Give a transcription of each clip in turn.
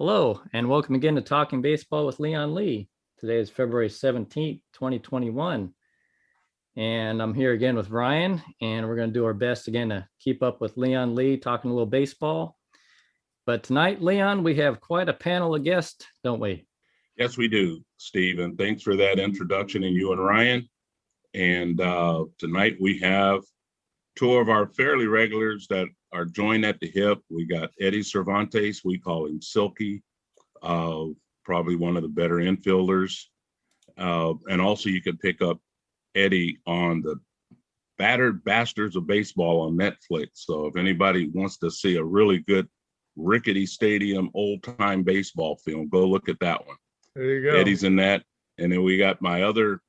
Hello, and welcome again to Talking Baseball with Leon Lee. Today is February 17th, 2021. And I'm here again with Ryan, and we're going to do our best again to keep up with Leon Lee, talking a little baseball. But tonight, Leon, we have quite a panel of guests, don't we? Yes, we do, Steve. And thanks for that introduction, and you and Ryan. And tonight we have two of our fairly regulars that are joined at the hip. We got Eddie Cervantes. We call him Silky, probably one of the better infielders. And also you can pick up Eddie on the Battered Bastards of Baseball on Netflix. So if anybody wants to see a really good rickety stadium, old time baseball film, go look at that one. There you go. Eddie's in that. And then we got my other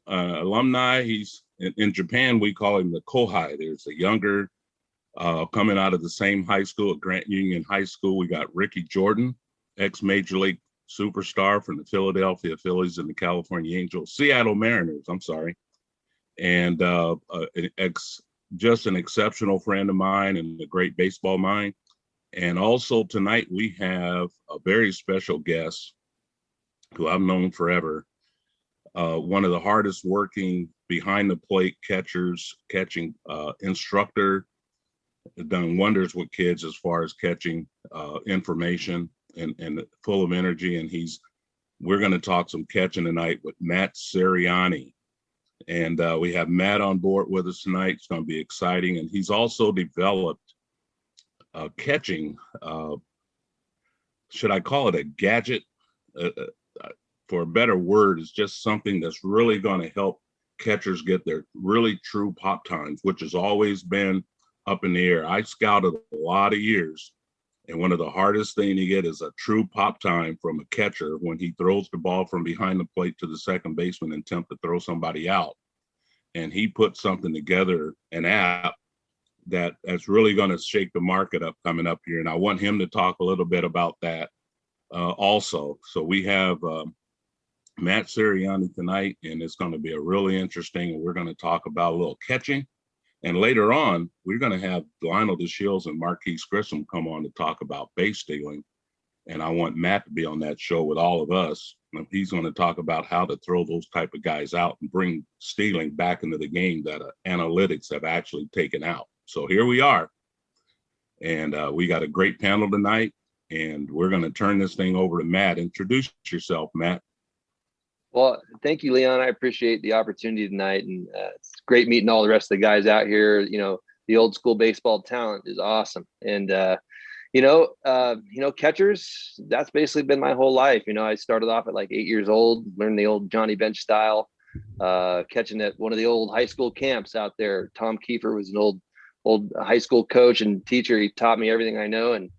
alumni. He's in Japan, we call him the Kohai. There's a younger coming out of the same high school at Grant Union High School. We got Ricky Jordan, ex-Major League superstar from the Philadelphia Phillies and the California Angels, Seattle Mariners, I'm sorry. And just an exceptional friend of mine and a great baseball mind. And also tonight we have a very special guest who I've known forever. One of the hardest working behind the plate catching instructor, done wonders with kids as far as catching information and full of energy. And we're going to talk some catching tonight with Matt Ceriani. And we have Matt on board with us tonight. It's going to be exciting. And he's also developed catching, should I call it a gadget? For a better word, is just something that's really going to help catchers get their really true pop times, which has always been up in the air. I scouted a lot of years, and one of the hardest things to get is a true pop time from a catcher when he throws the ball from behind the plate to the second baseman and attempt to throw somebody out. And he put something together, an app that's really going to shake the market up coming up here. And I want him to talk a little bit about that also. So we have Matt Ceriani tonight, and it's going to be a really interesting, and we're going to talk about a little catching. And later on, we're going to have Lionel DeShields and Marquise Grissom come on to talk about base stealing. And I want Matt to be on that show with all of us. And he's going to talk about how to throw those type of guys out and bring stealing back into the game that analytics have actually taken out. So here we are. And we got a great panel tonight, and we're going to turn this thing over to Matt. Introduce yourself, Matt. Well, thank you, Leon. I appreciate the opportunity tonight, and it's great meeting all the rest of the guys out here. You know, the old school baseball talent is awesome, and catchers. That's basically been my whole life. You know, I started off at like 8 years old, learned the old Johnny Bench style, catching at one of the old high school camps out there. Tom Kiefer was an old high school coach and teacher. He taught me everything I know, and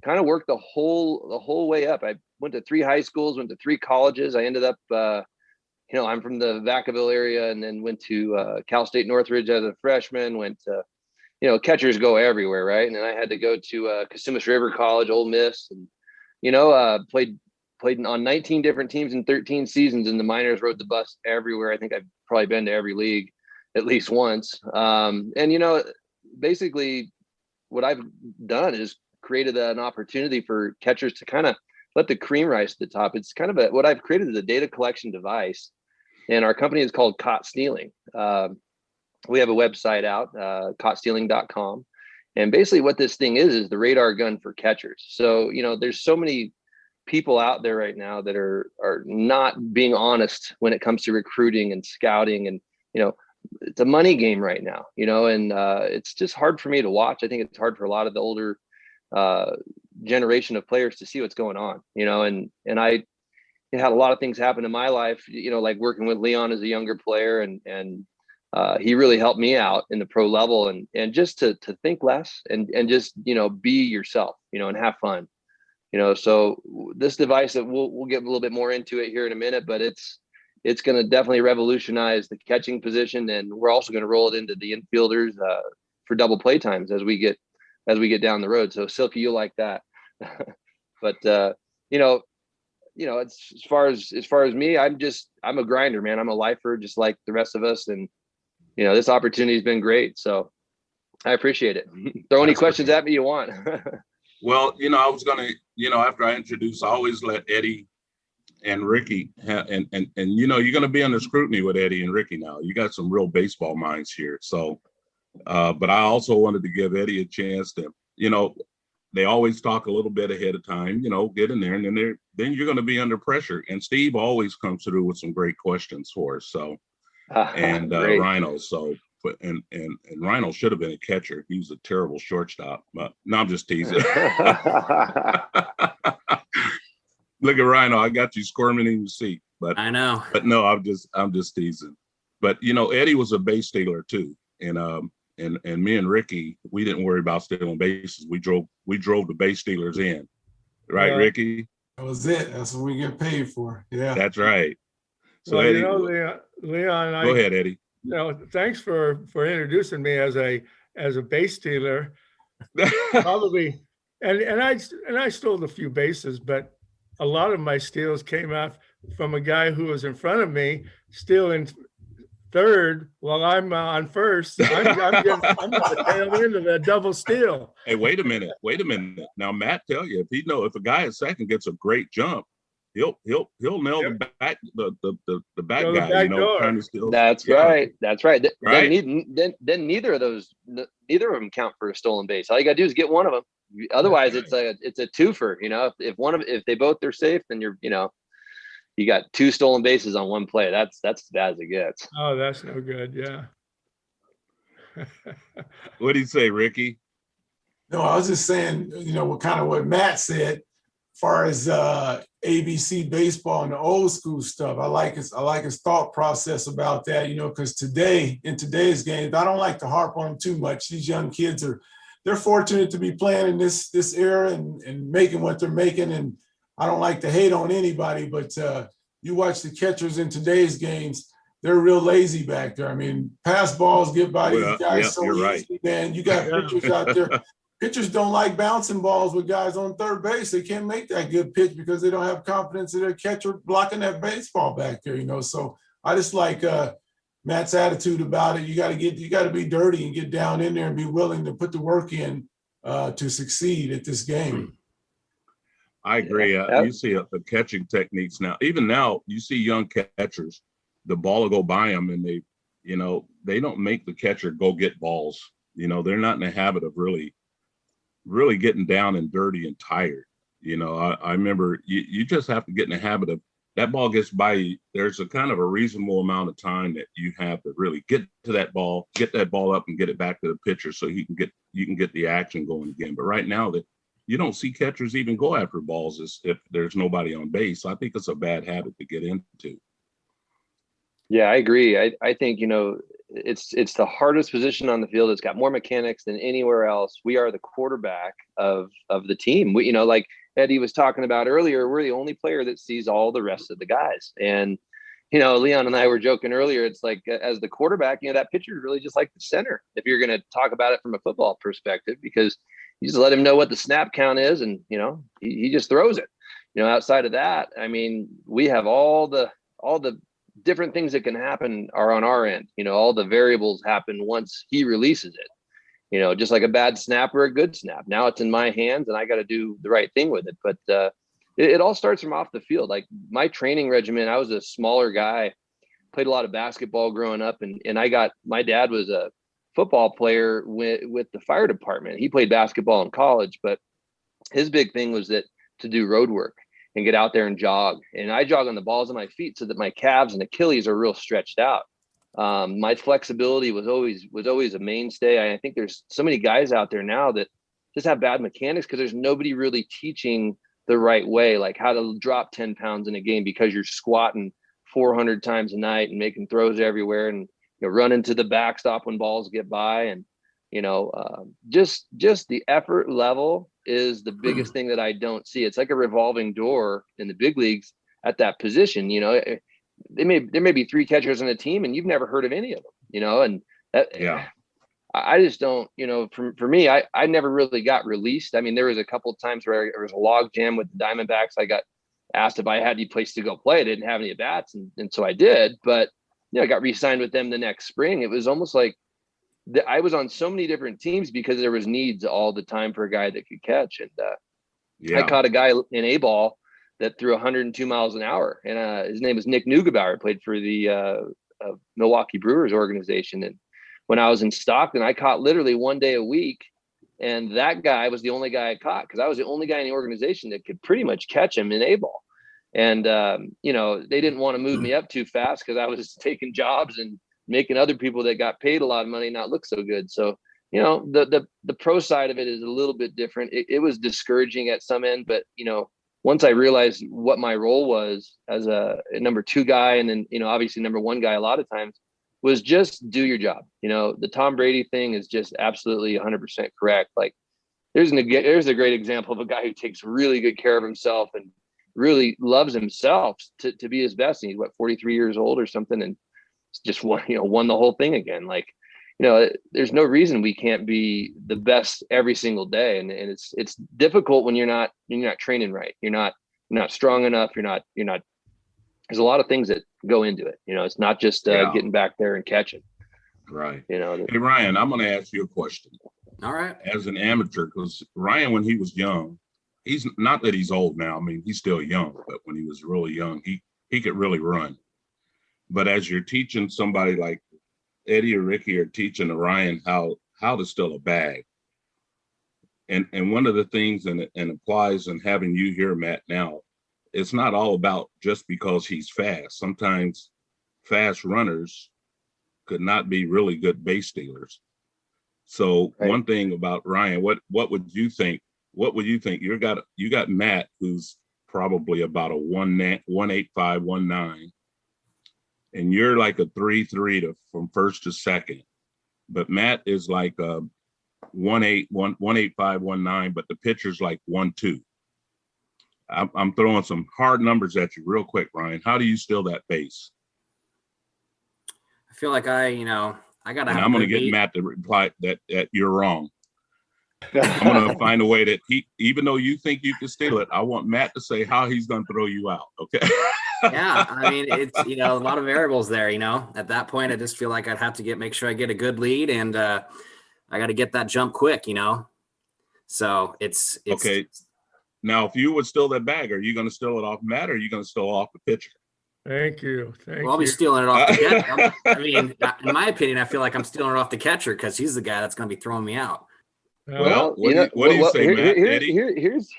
kind of worked the whole way up. I went to 3 high schools, went to 3 colleges. I ended up, I'm from the Vacaville area, and then went to Cal State Northridge as a freshman. Went to, catchers go everywhere, right? And then I had to go to Casumas River College, Ole Miss, and played on 19 different teams in 13 seasons. And the minors rode the bus everywhere. I think I've probably been to every league at least once. Basically, what I've done is created an opportunity for catchers to kind of let the cream rise to the top. It's kind of what I've created is a data collection device, and our company is called Caught Stealing. We have a website out, caughtstealing.com. And basically what this thing is the radar gun for catchers. So, there's so many people out there right now that are not being honest when it comes to recruiting and scouting. And, it's a money game right now, and it's just hard for me to watch. I think it's hard for a lot of the older generation of players to see what's going on, and I had a lot of things happen in my life, like working with Leon as a younger player, and he really helped me out in the pro level, and just to think less and just, be yourself, and have fun, so this device that we'll get a little bit more into it here in a minute, but it's going to definitely revolutionize the catching position. And we're also going to roll it into the infielders for double play times as we get down the road. So Silky, you'll like that. But it's as far as me, I'm a grinder, man. I'm a lifer just like the rest of us. And, this opportunity has been great. So I appreciate it. Throw any questions at me you want. Well, I was going to, after I introduce, I always let Eddie and Ricky and you're going to be under scrutiny with Eddie and Ricky now. You got some real baseball minds here. So, but I also wanted to give Eddie a chance to, they always talk a little bit ahead of time, get in there, and then you're going to be under pressure. And Steve always comes through with some great questions for us. So, and Rhino. So, and Rhino should have been a catcher. He was a terrible shortstop. But no, I'm just teasing. Look at Rhino. I got you squirming in your seat. But I know. But no, I'm just teasing. But Eddie was a base stealer too, and me and Ricky, we didn't worry about stealing bases. We drove the base stealers in, right, Ricky? That was it. That's what we get paid for. Yeah, that's right. So well, Eddie, Leon, go ahead, Eddie. Thanks for introducing me as a base stealer. Probably, and I stole a few bases, but a lot of my steals came out from a guy who was in front of me, stealing third while I'm on first. I'm getting the tail end of a double steal. Hey, wait a minute. Now, Matt, tell you, if a guy at second gets a great jump, he'll nail the back guy. Trying to steal. That's right. Then neither of them count for a stolen base. All you got to do is get one of them. Otherwise, it's a twofer. If they both are safe, then you got two stolen bases on one play. That's as bad as it gets. Oh, that's no good. Yeah. What do you say, Ricky? No, I was just saying, what Matt said, as far as ABC baseball and the old school stuff. I like his thought process about that, because in today's games, I don't like to harp on them too much. These young kids they're fortunate to be playing in this era and making what they're making. And I don't like to hate on anybody, but you watch the catchers in today's games, they're real lazy back there. I mean, pass balls get by these guys so easy, right. Man. You got pitchers out there. Pitchers don't like bouncing balls with guys on third base. They can't make that good pitch because they don't have confidence in their catcher blocking that baseball back there, So I just like Matt's attitude about it. You got to be dirty and get down in there and be willing to put the work in to succeed at this game. I agree. You see the catching techniques now. Even now, you see young catchers, the ball will go by them, and they don't make the catcher go get balls. They're not in the habit of really getting down and dirty and tired. I remember you just have to get in the habit of that ball gets by you. There's a kind of a reasonable amount of time that you have to really get to that ball, get that ball up and get it back to the pitcher so you can get the action going again. But right now that you don't see catchers even go after balls as if there's nobody on base. I think it's a bad habit to get into. Yeah, I agree. I think, it's the hardest position on the field. It's got more mechanics than anywhere else. We are the quarterback of the team. We, like Eddie was talking about earlier, we're the only player that sees all the rest of the guys. And, Leon and I were joking earlier. It's like, as the quarterback, that pitcher is really just like the center. If you're going to talk about it from a football perspective, because you just let him know what the snap count is. And, he just throws it, outside of that. I mean, we have all the different things that can happen are on our end. All the variables happen once he releases it, just like a bad snap or a good snap. Now it's in my hands and I got to do the right thing with it. But it all starts from off the field. Like my training regimen, I was a smaller guy, played a lot of basketball growing up. And my dad was a football player with the fire department. He played basketball in college, but his big thing was to do road work and get out there and jog. And I jog on the balls of my feet so that my calves and Achilles are real stretched out. My flexibility was always a mainstay. I think there's so many guys out there now that just have bad mechanics because there's nobody really teaching the right way, like how to drop 10 pounds in a game because you're squatting 400 times a night and making throws everywhere and run into the backstop when balls get by. And, just the effort level is the biggest thing that I don't see. It's like a revolving door in the big leagues at that position. There may be three catchers on a team and you've never heard of any of them, and that, I just don't, for me, I never really got released. I mean, there was a couple of times where there was a log jam with the Diamondbacks. I got asked if I had any place to go play. I didn't have any bats. And so I did, but I got re-signed with them the next spring. It was almost like I was on so many different teams because there was needs all the time for a guy that could catch. And Yeah. I caught a guy in A ball that threw 102 miles an hour, and his name was Nick Neugebauer. Played for the Milwaukee Brewers organization. And when I was in Stockton, I caught literally one day a week, and that guy was the only guy I caught because I was the only guy in the organization that could pretty much catch him in A ball. And you know, they didn't want to move me up too fast because I was taking jobs and making other people that got paid a lot of money not look so good. So, you know, the pro side of it is a little bit different. It was discouraging at some end, but you know, once I realized what my role was as a number 2 guy, and then, you know, obviously number 1 guy a lot of times, was just do your job. You know, the Tom Brady thing is just absolutely 100% correct. Like there's a great example of a guy who takes really good care of himself and really loves himself to be his best. And he's 43 years old or something, and just won the whole thing again. Like, you know, there's no reason we can't be the best every single day. And it's difficult when you're not training right. You're not strong enough. You're not, there's a lot of things that go into it. You know, it's not just getting back there and catching. Right. You know, hey, Ryan, I'm going to ask you a question. All right. As an amateur, because Ryan, when he was young, he's not that he's old now. I mean, he's still young, but when he was really young, he could really run. But as you're teaching somebody like Eddie or Ricky are teaching Ryan how to steal a bag. And one of the things, and applies in having you here, Matt, now, it's not all about just because he's fast. Sometimes fast runners could not be really good base stealers. So right. One thing about Ryan, what would you think? What would you think? You got Matt, who's probably about a 185, 19. And you're like a 3-3 from first to second, but Matt is like a 185, 19, but the pitcher's like 1-2. I'm throwing some hard numbers at you real quick, Ryan. How do you steal that base? I feel like I gotta. And have I'm going to good get beat. Matt to reply that you're wrong. I'm going to find a way that even though you think you can steal it, I want Matt to say how he's going to throw you out. Okay. Yeah, I mean, it's a lot of variables there. At that point, I just feel like I'd have to make sure I get a good lead, and I got to get that jump quick. So it's okay. Now, if you would steal that bag, are you going to steal it off Matt, or are you going to steal it off the pitcher? Thank you. I'll be stealing it off the catcher. I mean, in my opinion, I feel like I'm stealing it off the catcher because he's the guy that's going to be throwing me out. Well, what do you say, Matt? Eddie?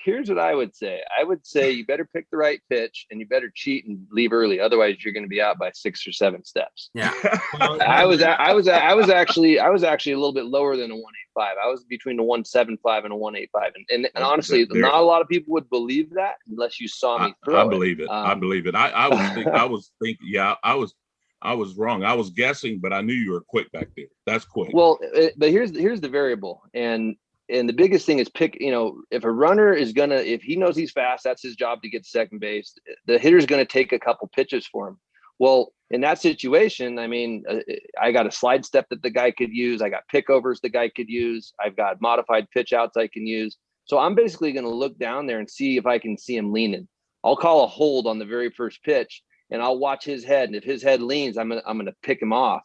Here's what I would say. I would say you better pick the right pitch and you better cheat and leave early. Otherwise, you're going to be out by 6 or 7 steps. Yeah. I was actually a little bit lower than a 185. I was between a 175 and a 185. And honestly, not a lot of people would believe that unless you saw me throw I believe it. I believe it. I was wrong. I was guessing, but I knew you were quick back there. That's quick. Well, but here's the variable, and the biggest thing is pick. If a runner is if he knows he's fast, that's his job to get to second base. The hitter's gonna take a couple pitches for him. Well, in that situation, I mean, I got a slide step that the guy could use. I got pickovers the guy could use. I've got modified pitch outs I can use. So I'm basically gonna look down there and see if I can see him leaning. I'll call a hold on the very first pitch, and I'll watch his head. And if his head leans, I'm gonna pick him off.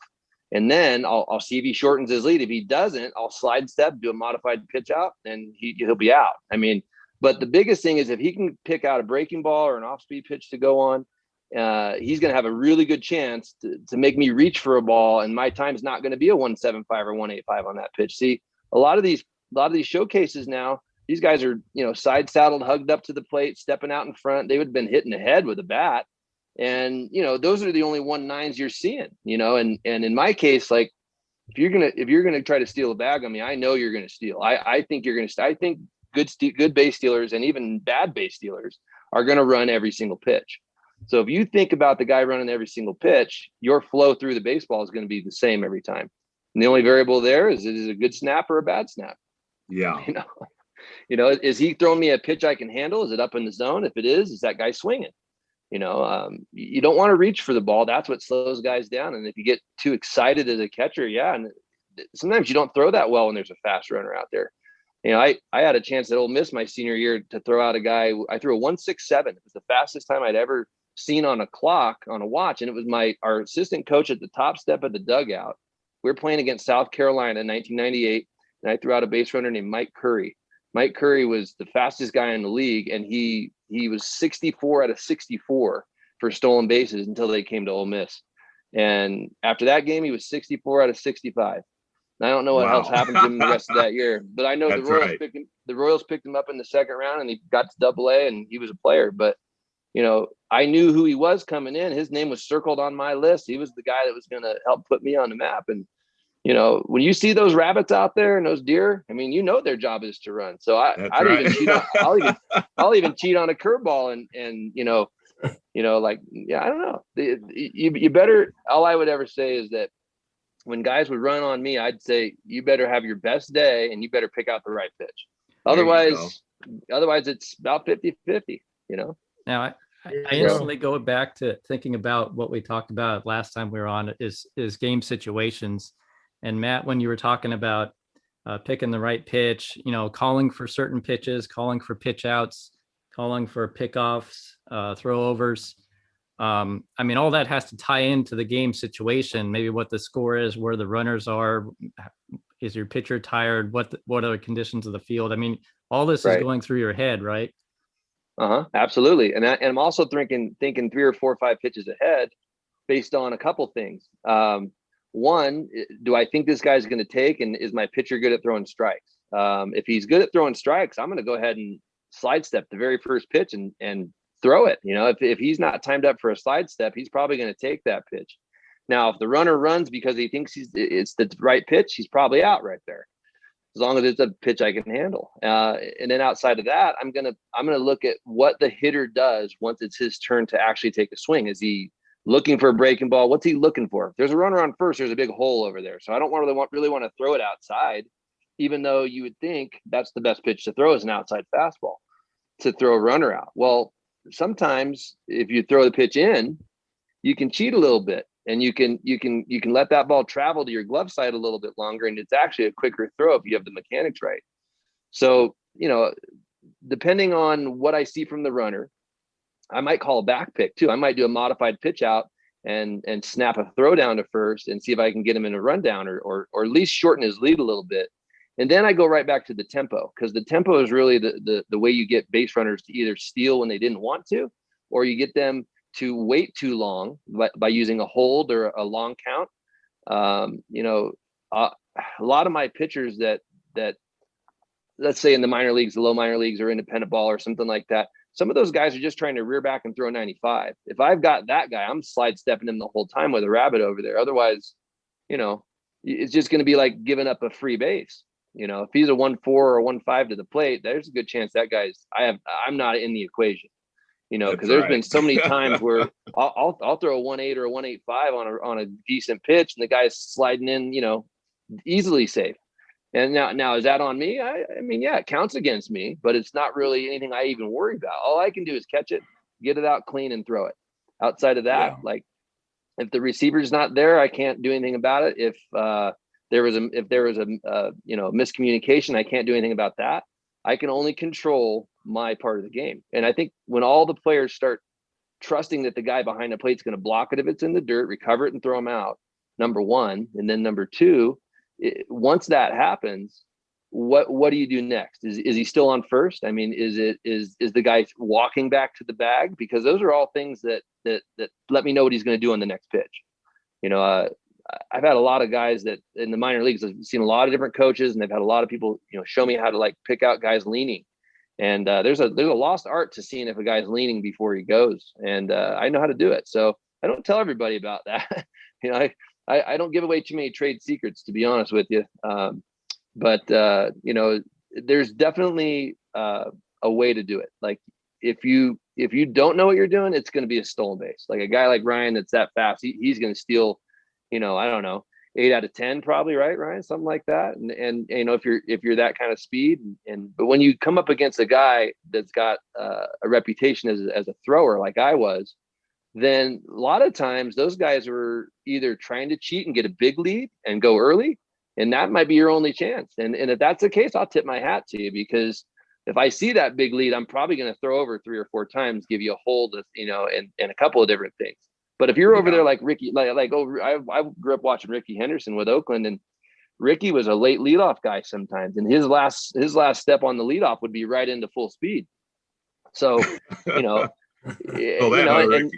And then I'll see if he shortens his lead. If he doesn't, I'll slide step, do a modified pitch out, and he'll be out. I mean, but the biggest thing is if he can pick out a breaking ball or an off-speed pitch to go on, he's going to have a really good chance to make me reach for a ball, and my time's not going to be a 175 or 185 on that pitch. See, a lot of these showcases now, these guys are side saddled, hugged up to the plate, stepping out in front. They would have been hitting the head with a bat. And, those are the only 1.9s you're seeing, and in my case, like if you're going to try to steal a bag on me, I know you're going to steal. I think you're going to, I think good base stealers and even bad base stealers are going to run every single pitch. So if you think about the guy running every single pitch, your flow through the baseball is going to be the same every time. And the only variable there is it a good snap or a bad snap. Yeah. Is he throwing me a pitch I can handle? Is it up in the zone? If it is that guy swinging? You don't want to reach for the ball. That's what slows guys down. And if you get too excited as a catcher, and sometimes you don't throw that well when there's a fast runner out there. I had a chance at Ole Miss my senior year to throw out a guy. I threw a 1.67. It was the fastest time I'd ever seen on a clock, on a watch. And it was our assistant coach at the top step of the dugout. We were playing against South Carolina in 1998. And I threw out a base runner named Mike Curry. Mike Curry was the fastest guy in the league, and he was 64 out of 64 for stolen bases until they came to Ole Miss. And after that game, he was 64 out of 65. And I don't know what else happened to him the rest of that year, but I know the Royals picked him up in the second round, and he got to Double-A, and he was a player. But I knew who he was coming in. His name was circled on my list. He was the guy that was going to help put me on the map. And when you see those rabbits out there and those deer, I mean, their job is to run. So I'll even cheat on a curveball and I don't know. You better. All I would ever say is that when guys would run on me, I'd say you better have your best day and you better pick out the right pitch. Otherwise it's about 50-50. Now I instantly go back to thinking about what we talked about last time we were on is game situations. And Matt, when you were talking about picking the right pitch, calling for certain pitches, calling for pitch outs, calling for pickoffs, throwovers. I mean, all that has to tie into the game situation, maybe what the score is, where the runners are, is your pitcher tired, what are the conditions of the field? I mean, all this is going through your head, right? Absolutely. And I'm also thinking 3 or 4 or 5 pitches ahead based on a couple things. One, do I think this guy's going to take, and is my pitcher good at throwing strikes? If he's good at throwing strikes, I'm going to go ahead and slide step the very first pitch and throw it. If he's not timed up for a slide step, he's probably going to take that pitch. Now, if the runner runs because he thinks it's the right pitch, he's probably out right there, as long as it's a pitch I can handle. And then outside of that, I'm gonna look at what the hitter does once it's his turn to actually take a swing. Is he looking for a breaking ball? What's he looking for? If there's a runner on first, there's a big hole over there. So I don't really want to throw it outside, even though you would think that's the best pitch to throw is an outside fastball to throw a runner out. Well, sometimes if you throw the pitch in, you can cheat a little bit. And you can let that ball travel to your glove side a little bit longer, and it's actually a quicker throw if you have the mechanics right. So, depending on what I see from the runner, I might call a back pick too. I might do a modified pitch out and snap a throw down to first and see if I can get him in a rundown or at least shorten his lead a little bit. And then I go right back to the tempo, because the tempo is really the way you get base runners to either steal when they didn't want to, or you get them to wait too long by using a hold or a long count. A lot of my pitchers that let's say in the minor leagues, the low minor leagues, or independent ball or something like that, some of those guys are just trying to rear back and throw 95. If I've got that guy, I'm slide stepping him the whole time with a rabbit over there. Otherwise, it's just going to be like giving up a free base. If he's a 1-4 or a 1-5 to the plate, there's a good chance that I'm not in the equation. Because there's been so many times where I'll throw a 1-8 or a 1-8-5 on a decent pitch, and the guy's sliding in, easily safe. And now is that on me? I mean, yeah, it counts against me, but it's not really anything I even worry about. All I can do is catch it, get it out clean, and throw it. Outside of that, like if the receiver's not there, I can't do anything about it. If there was a miscommunication, I can't do anything about that. I can only control my part of the game. And I think when all the players start trusting that the guy behind the plate is going to block it if it's in the dirt, recover it and throw him out, number one. And then number two, once that happens, what do you do next? Is he still on first? I mean, is the guy walking back to the bag? Because those are all things that let me know what he's going to do on the next pitch. I've had a lot of guys that in the minor leagues, I've seen a lot of different coaches, and they've had a lot of people, show me how to pick out guys leaning. And there's a lost art to seeing if a guy's leaning before he goes. And I know how to do it. So I don't tell everybody about that. I don't give away too many trade secrets, to be honest with you. But there's definitely a way to do it. Like if you don't know what you're doing, it's going to be a stolen base. Like a guy like Ryan that's that fast, he's going to steal, I don't know, 8 out of 10 probably, right, Ryan? Something like that. And if you're that kind of speed, but when you come up against a guy that's got a reputation as a thrower like I was, then a lot of times those guys were either trying to cheat and get a big lead and go early, and that might be your only chance. And if that's the case, I'll tip my hat to you, because if I see that big lead, I'm probably going to throw over 3 or 4 times, give you a hold of, and a couple of different things. But if you're over there like Ricky, I grew up watching Ricky Henderson with Oakland, and Ricky was a late leadoff guy sometimes, and his last step on the leadoff would be right into full speed. So, you know, Oh, that and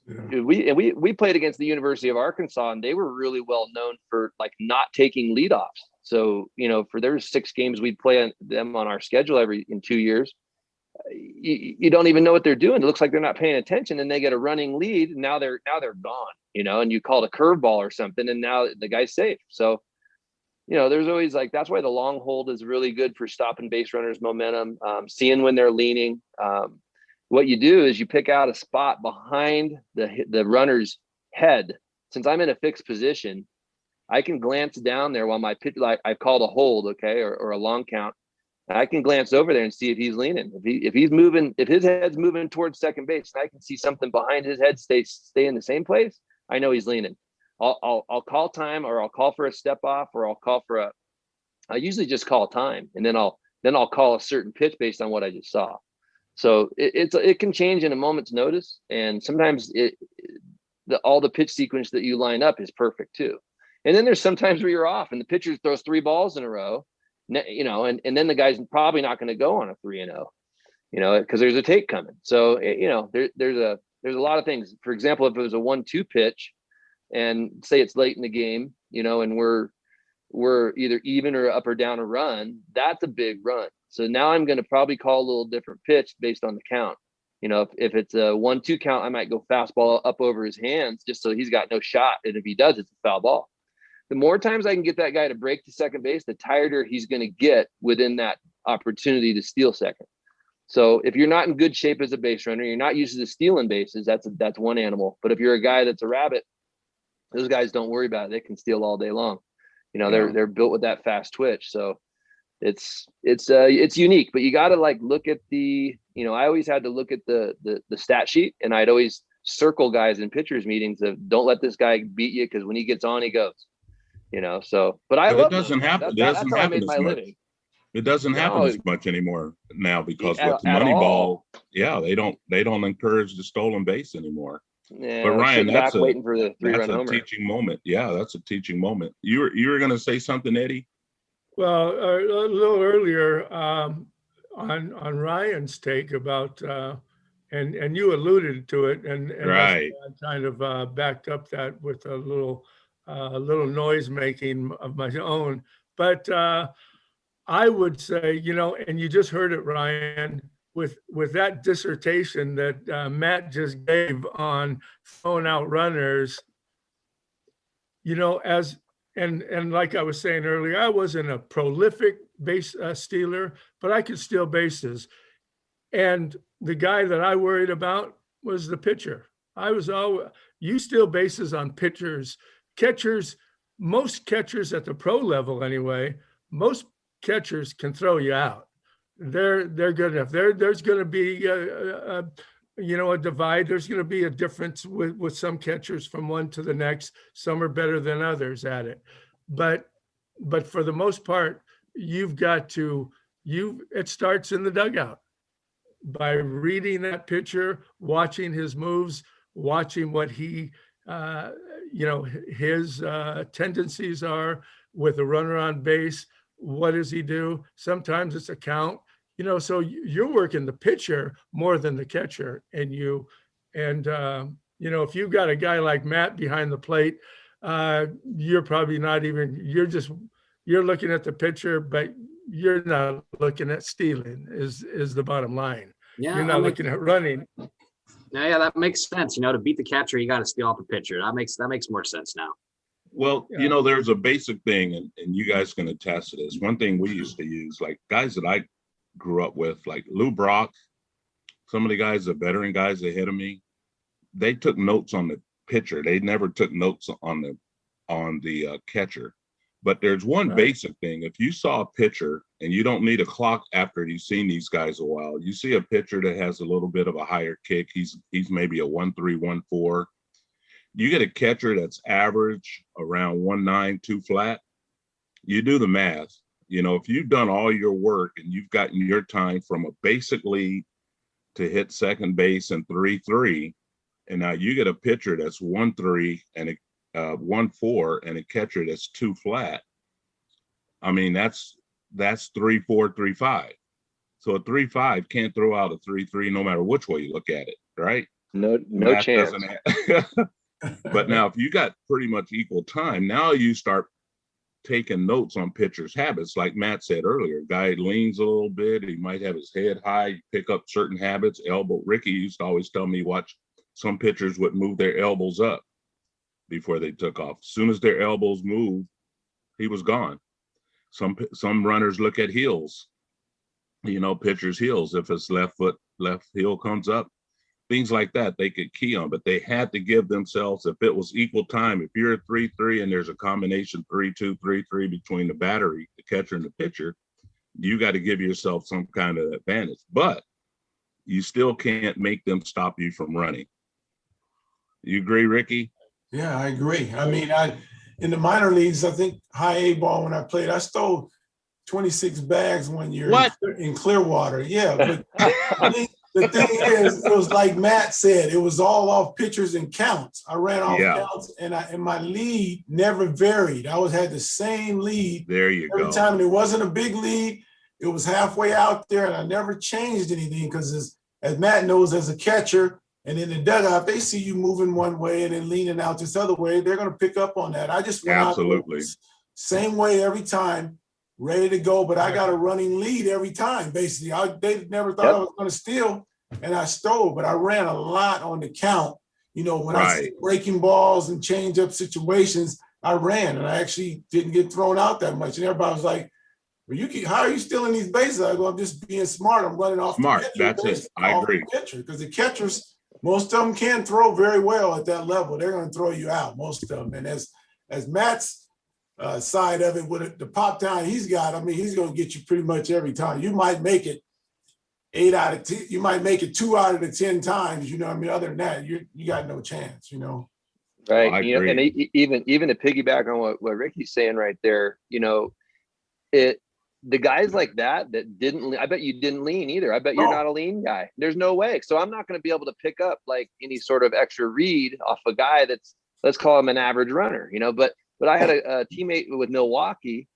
Yeah. we played against the University of Arkansas, and they were really well known for like not taking leadoffs. So, you know, for their 6 games we'd play them on our schedule in 2 years, you don't even know what they're doing. It looks like they're not paying attention, and they get a running lead, and now they're gone. You know, and you called a curveball or something, and now the guy's safe. So, you know, there's always like, that's why the long hold is really good for stopping base runners' momentum, seeing when they're leaning. What you do is you pick out a spot behind the runner's head. Since I'm in a fixed position, I can glance down there while my pitch, like I've called a hold, okay, or a long count. I can glance over there and see if he's leaning. If he's moving, if his head's moving towards second base, and I can see something behind his head stay in the same place, I know he's leaning. I'll call time, or I'll call for a step off, or I'll call for I usually just call time, and then I'll call a certain pitch based on what I just saw. So it can change in a moment's notice, and sometimes all the pitch sequence that you line up is perfect too. And then there's sometimes where you're off, and the pitcher throws 3 balls in a row, you know, and then the guy's probably not going to go on a 3-0, you know, because there's a take coming. So you know, there's a lot of things. For example, if it was a 1-2 pitch, and say it's late in the game, you know, and we're either even or up or down a run, that's a big run. So now I'm going to probably call a little different pitch based on the count. You know, if it's a 1-2 count, I might go fastball up over his hands just so he's got no shot. And if he does, it's a foul ball. The more times I can get that guy to break to second base, the tireder he's going to get within that opportunity to steal second. So if you're not in good shape as a base runner, you're not used to stealing bases, that's one animal. But if you're a guy that's a rabbit, those guys don't worry about it. They can steal all day long. You know, they're built with that fast twitch. So it's unique, but you got to like look at I always had to look at the stat sheet, and I'd always circle guys in pitchers meetings of don't let this guy beat you, because when he gets on, he goes, you know. So, but I love it doesn't happen. That's how I made my living. It doesn't happen as much anymore now, because with the at Moneyball, they don't encourage the stolen base anymore. Yeah, but Ryan, that's waiting for the 3-run a homer. teaching moment. Yeah, that's a teaching moment. You were going to say something, Eddie? Well, a little earlier on Ryan's take about, and you alluded to it, and right. I kind of backed up that with a little noise making of my own. But I would say, you know, and you just heard it, Ryan, with that dissertation that Matt just gave on throwing out runners, you know, and like I was saying earlier, I wasn't a prolific base stealer, but I could steal bases. And the guy that I worried about was the pitcher. You steal bases on pitchers, catchers, most catchers at the pro level anyway, most catchers can throw you out. They're good enough. There's going to be a divide. There's going to be a difference with some catchers from one to the next. Some are better than others at it, but for the most part, it starts in the dugout by reading that pitcher, watching his moves, watching what he his tendencies are with a runner on base. What does he do? Sometimes it's a count. You know, so you're working the pitcher more than the catcher, and if you've got a guy like Matt behind the plate, you're probably not even. You're looking at the pitcher, but you're not looking at stealing. Is the bottom line? Yeah, you're not looking at running. Yeah, that makes sense. You know, to beat the catcher, you got to steal off the pitcher. That makes more sense now. Well, you know, there's a basic thing, and you guys can attest to this. One thing we used to use, like guys that I grew up with, like Lou Brock, some of the guys, the veteran guys ahead of me, they took notes on the pitcher. They never took notes on the catcher. But there's one basic thing. If you saw a pitcher, and you don't need a clock after you've seen these guys a while, you see a pitcher that has a little bit of a higher kick. He's maybe a 1.3, 1.4. You get a catcher that's average around 1.9, 2 flat. You do the math. You know, if you've done all your work and you've gotten your time from a basic lead to hit second base and 3.3, and now you get a pitcher that's 1.3 and a 1.4 and a catcher that's 2 flat, I mean, that's 3-4, 3-5. So a 3-5 can't throw out a 3-3 no matter which way you look at it, right? No Math chance. doesn't but now if you got pretty much equal time, now you start taking notes on pitchers' habits. Like Matt said earlier, guy leans a little bit, he might have his head high, you pick up certain habits. Ricky used to always tell me, watch, some pitchers would move their elbows up before they took off. As soon as their elbows moved, he was gone. Some runners look at heels, pitchers' heels. If it's left heel comes up, things like that they could key on, but they had to give themselves, if it was equal time, if you're a 3-3 and there's a combination 3-2, 3-3 between the battery, the catcher and the pitcher, you got to give yourself some kind of advantage, but you still can't make them stop you from running. You agree, Ricky? Yeah, I agree. I mean, in the minor leagues, I think high A ball when I played, I stole 26 bags one year in Clearwater. Yeah, but the thing is, it was like Matt said, it was all off pitchers and counts. I ran off counts, and my lead never varied. I always had the same lead. There you go. Every time, and it wasn't a big lead. It was halfway out there, and I never changed anything because, as Matt knows, as a catcher, and in the dugout, they see you moving one way and then leaning out this other way, they're going to pick up on that. I just went out same way every time, ready to go, but I got a running lead every time, basically. They never thought I was going to steal, and I stole, but I ran a lot on the count. When I see breaking balls and change-up situations, I ran, and I actually didn't get thrown out that much. And everybody was like, how are you stealing these bases? I go, I'm just being smart. I'm running off smart. The catcher. That's it. I agree. Because the catchers, most of them can throw very well at that level. They're going to throw you out, most of them. And as Matt's side of it, with the pop down he's got, I mean, he's going to get you pretty much every time. You might make it 8 out of 10. You might make it 2 out of the 10 times. I mean, other than that, you got no chance. Right. I agree. And even to piggyback on what Ricky's saying right there, the guys like that didn't, I bet you didn't lean either. I bet you're not a lean guy. There's no way. So I'm not going to be able to pick up like any sort of extra read off a guy that's, let's call him an average runner, but I had a teammate with Milwaukee,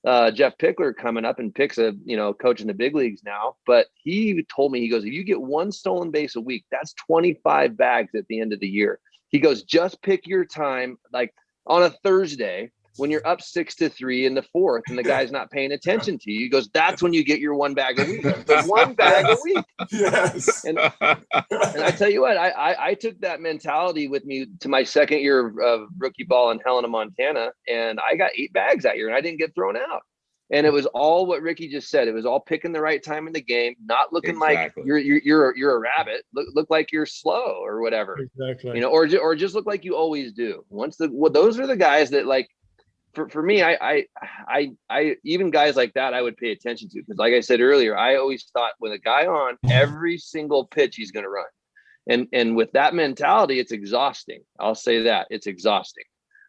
Jeff Pickler, coming up, and Pick's coach in the big leagues now, but he told me, he goes, if you get one stolen base a week, that's 25 bags at the end of the year. He goes, just pick your time, like on a Thursday, when you're up 6-3 in the fourth and the guy's not paying attention to you. He goes, that's when you get your 1 bag a week. One bag a week. Yes. And I tell you what, I took that mentality with me to my second year of rookie ball in Helena, Montana, and I got 8 bags that year and I didn't get thrown out. And it was all what Ricky just said. It was all picking the right time in the game, not looking like you're a rabbit. Look like you're slow or whatever. Exactly. Or just look like you always do. Those are the guys that, like, for me, I even guys like that I would pay attention to, because like I said earlier, I always thought with a guy on, every single pitch he's going to run, and with that mentality, it's exhausting. I'll say that, it's exhausting.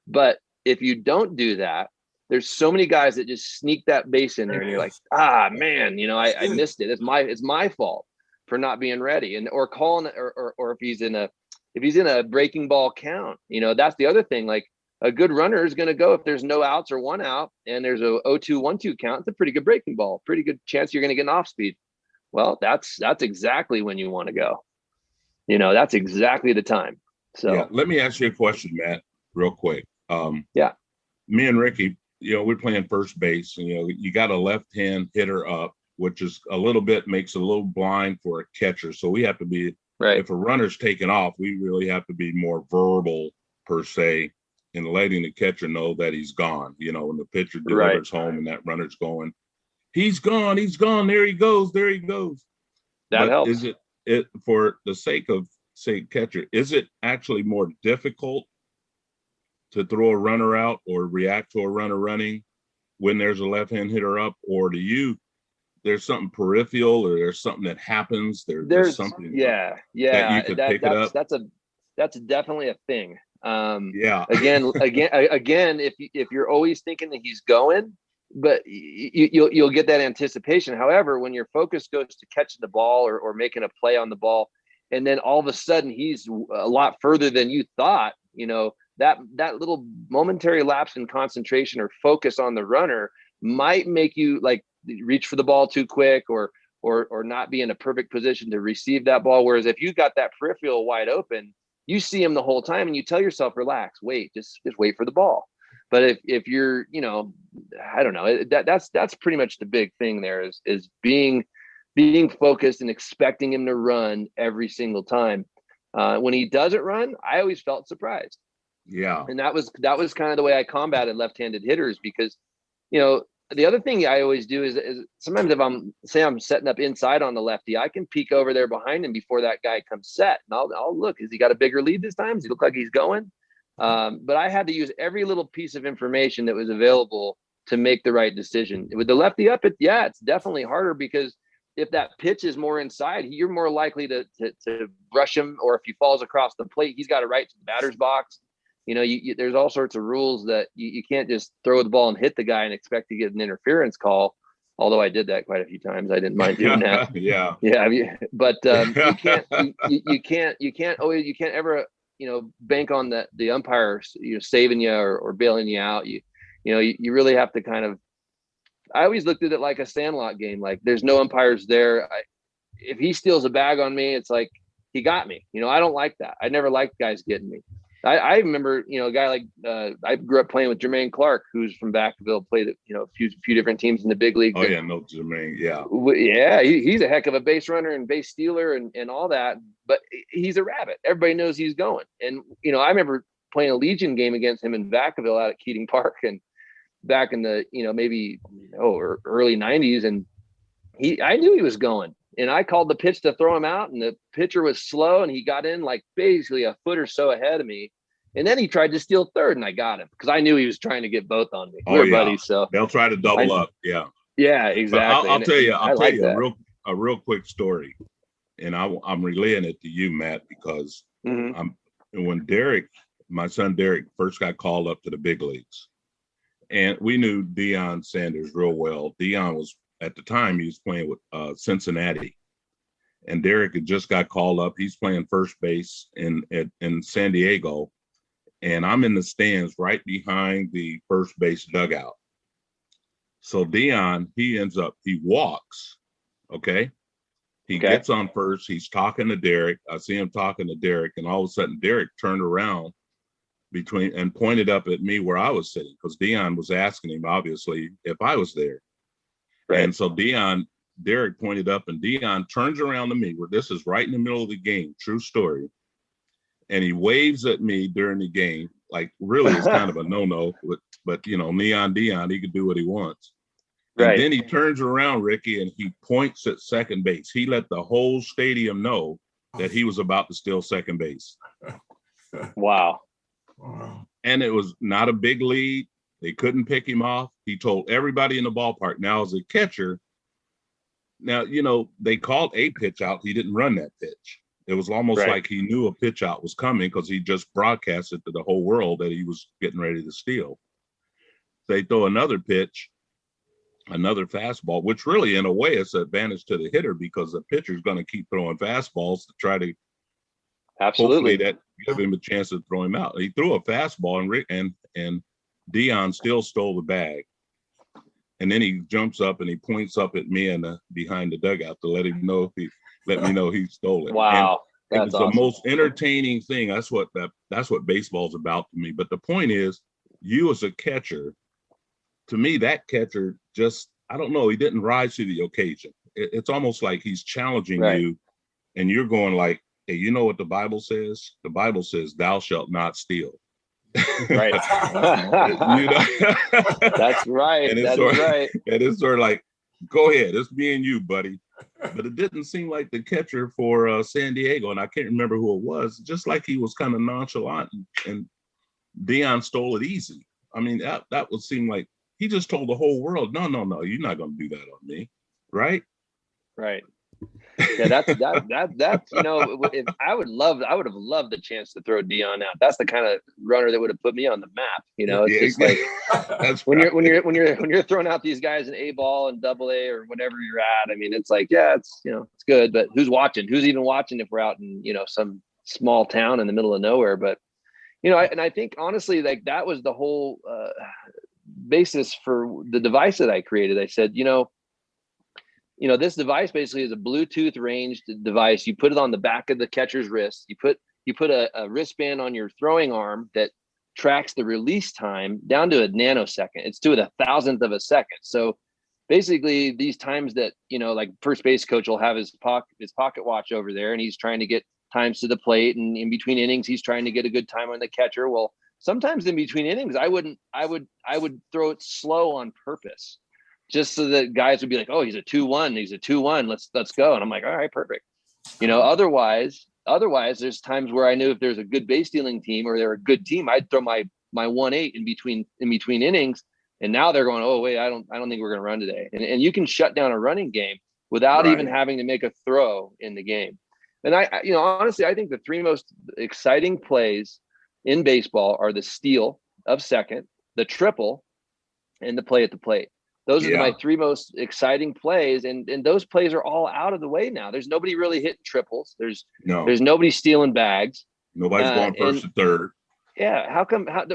But if you don't do that, there's so many guys that just sneak that base in there, and you're like, man, I missed it. It's my fault for not being ready, or calling, or if he's in a breaking ball count, that's the other thing. Like, a good runner is going to go if there's no outs or 1 out and there's a 0-2, 1-2 count. It's a pretty good breaking ball, pretty good chance you're going to get an off speed. Well, that's exactly when you want to go. That's exactly the time. So let me ask you a question, Matt, real quick. Me and Ricky, we're playing first base, and you got a left-hand hitter up, which is makes it a little blind for a catcher. So we have to be, if a runner's taking off, we really have to be more verbal per se, and letting the catcher know that he's gone. When the pitcher delivers home and that runner's going, he's gone, there he goes. That helps. Is it for the sake of, say, catcher, is it actually more difficult to throw a runner out or react to a runner running when there's a left-hand hitter up, or there's something peripheral, or there's something that happens, there's something that you could pick it up? That's definitely a thing. Again, if you're always thinking that he's going, but you'll get that anticipation. However, when your focus goes to catching the ball or making a play on the ball, and then all of a sudden he's a lot further than you thought, that little momentary lapse in concentration or focus on the runner might make you like reach for the ball too quick or not be in a perfect position to receive that ball. Whereas if you got that peripheral wide open, you see him the whole time and you tell yourself, relax, wait, just wait for the ball. But if you're, I don't know, that's pretty much the big thing there is being focused and expecting him to run every single time. When he doesn't run, I always felt surprised. Yeah. And that was kind of the way I combated left-handed hitters, because, the other thing I always do is sometimes if I'm setting up inside on the lefty, I can peek over there behind him before that guy comes set. And I'll look, has he got a bigger lead this time? Does he look like he's going? But I had to use every little piece of information that was available to make the right decision. With the lefty up, it's definitely harder, because if that pitch is more inside, you're more likely to rush him, or if he falls across the plate, he's got it right to the batter's box. There's all sorts of rules that you can't just throw the ball and hit the guy and expect to get an interference call. Although I did that quite a few times. I didn't mind doing that. Yeah. But you can't ever, bank on the umpire, saving you or bailing you out. You really have to kind of, I always looked at it like a Sandlot game. Like, there's no umpires there. If he steals a bag on me, it's like, he got me. I don't like that. I never liked guys getting me. I remember, a guy like, I grew up playing with Jermaine Clark, who's from Vacaville, played at, a few different teams in the big leagues. Oh yeah, no, Jermaine. Yeah. Yeah. He's a heck of a base runner and base stealer and all that, but he's a rabbit. Everybody knows he's going. And, I remember playing a Legion game against him in Vacaville out at Keating Park, and back in the, early 90s. And I knew he was going. And I called the pitch to throw him out, and the pitcher was slow, and he got in like basically a foot or so ahead of me. And then he tried to steal third, and I got him because I knew he was trying to get both on me. We were buddies, so they'll try to double up. Yeah. Yeah, exactly. I'll tell you that. a real quick story, and I'm relaying it to you, Matt, because when my son Derek first got called up to the big leagues, and we knew Deion Sanders real well. Deion was, at the time, he was playing with Cincinnati, and Derek had just got called up. He's playing first base in San Diego, and I'm in the stands right behind the first base dugout. So Deion, he walks, okay? He gets on first. He's talking to Derek. I see him talking to Derek, and all of a sudden Derek turned around and pointed up at me where I was sitting, because Deion was asking him, obviously, if I was there. Right. And so Derek pointed up, and Deion turns around to me, where this is right in the middle of the game, true story. And he waves at me during the game, like really it's kind of a no-no, but Neon Deion, he can do what he wants. Right. And then he turns around, Ricky, and he points at second base. He let the whole stadium know that he was about to steal second base. Wow. And it was not a big lead. They couldn't pick him off. He told everybody in the ballpark. Now, as a catcher, they called a pitch out. He didn't run that pitch. It was almost like he knew a pitch out was coming, because he just broadcasted to the whole world that he was getting ready to steal. They throw another pitch, another fastball, which really, in a way, it's an advantage to the hitter, because the pitcher's going to keep throwing fastballs to try to hopefully that give him a chance to throw him out. He threw a fastball, and Deion still stole the bag. And then he jumps up and he points up at me and behind the dugout to let me know he stole it. Wow. It was awesome. The most entertaining thing. That's what baseball's about to me. But the point is, you as a catcher, to me, that catcher just, I don't know, he didn't rise to the occasion. It's almost like he's challenging you, and you're going like, hey, you know what the Bible says? The Bible says, thou shalt not steal. Right. That's right. And it's sort of like, go ahead, it's me and you, buddy. But it didn't seem like the catcher for San Diego, and I can't remember who it was, just like he was kind of nonchalant, and Deion stole it easy. I mean, that would seem like he just told the whole world, no, you're not going to do that on me, right? Right. Yeah, that's if I would have loved the chance to throw Deion out. That's the kind of runner that would have put me on the map. It's just like that's when you're throwing out these guys in A ball and double A or whatever you're at. I mean, it's like, it's good, but who's watching? Who's even watching if we're out in some small town in the middle of nowhere? But I think honestly, like that was the whole basis for the device that I created. I said, this device basically is a Bluetooth ranged device. You put it on the back of the catcher's wrist. You put a wristband on your throwing arm that tracks the release time down to a nanosecond. It's to the thousandth of a second. So basically these times that, like first base coach will have his pocket watch over there, and he's trying to get times to the plate, and in between innings, he's trying to get a good time on the catcher. Well, sometimes in between innings, I would throw it slow on purpose, just so that guys would be like, oh, he's a 2-1. He's a 2-1. Let's go. And I'm like, all right, perfect. Otherwise there's times where I knew if there's a good base stealing team or they're a good team, I'd throw my 1-8 in between innings. And now they're going, oh, wait, I don't think we're going to run today. And you can shut down a running game without even having to make a throw in the game. And honestly, I think the three most exciting plays in baseball are the steal of second, the triple, and the play at the plate. Those are my three most exciting plays. And those plays are all out of the way now. There's nobody really hitting triples. There's nobody stealing bags. Nobody's going first to third. Yeah. How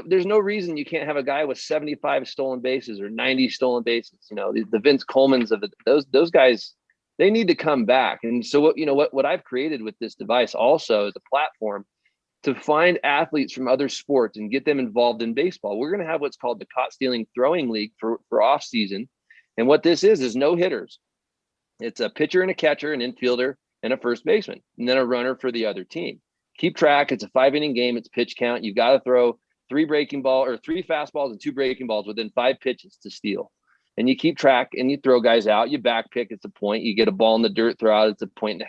there's no reason you can't have a guy with 75 stolen bases or 90 stolen bases. The Vince Coleman's of those guys, they need to come back. And so what I've created with this device also is a platform to find athletes from other sports and get them involved in baseball. We're going to have what's called the Caught Stealing Throwing League for off season. And what this is no hitters. It's a pitcher and a catcher, an infielder and a first baseman, and then a runner for the other team. Keep track. It's a 5-inning game. It's pitch count. You've got to throw 3 fastballs and 2 breaking balls within 5 pitches to steal. And you keep track and you throw guys out. You back pick, it's a point. You get a ball in the dirt, throw out, it's a 1.5.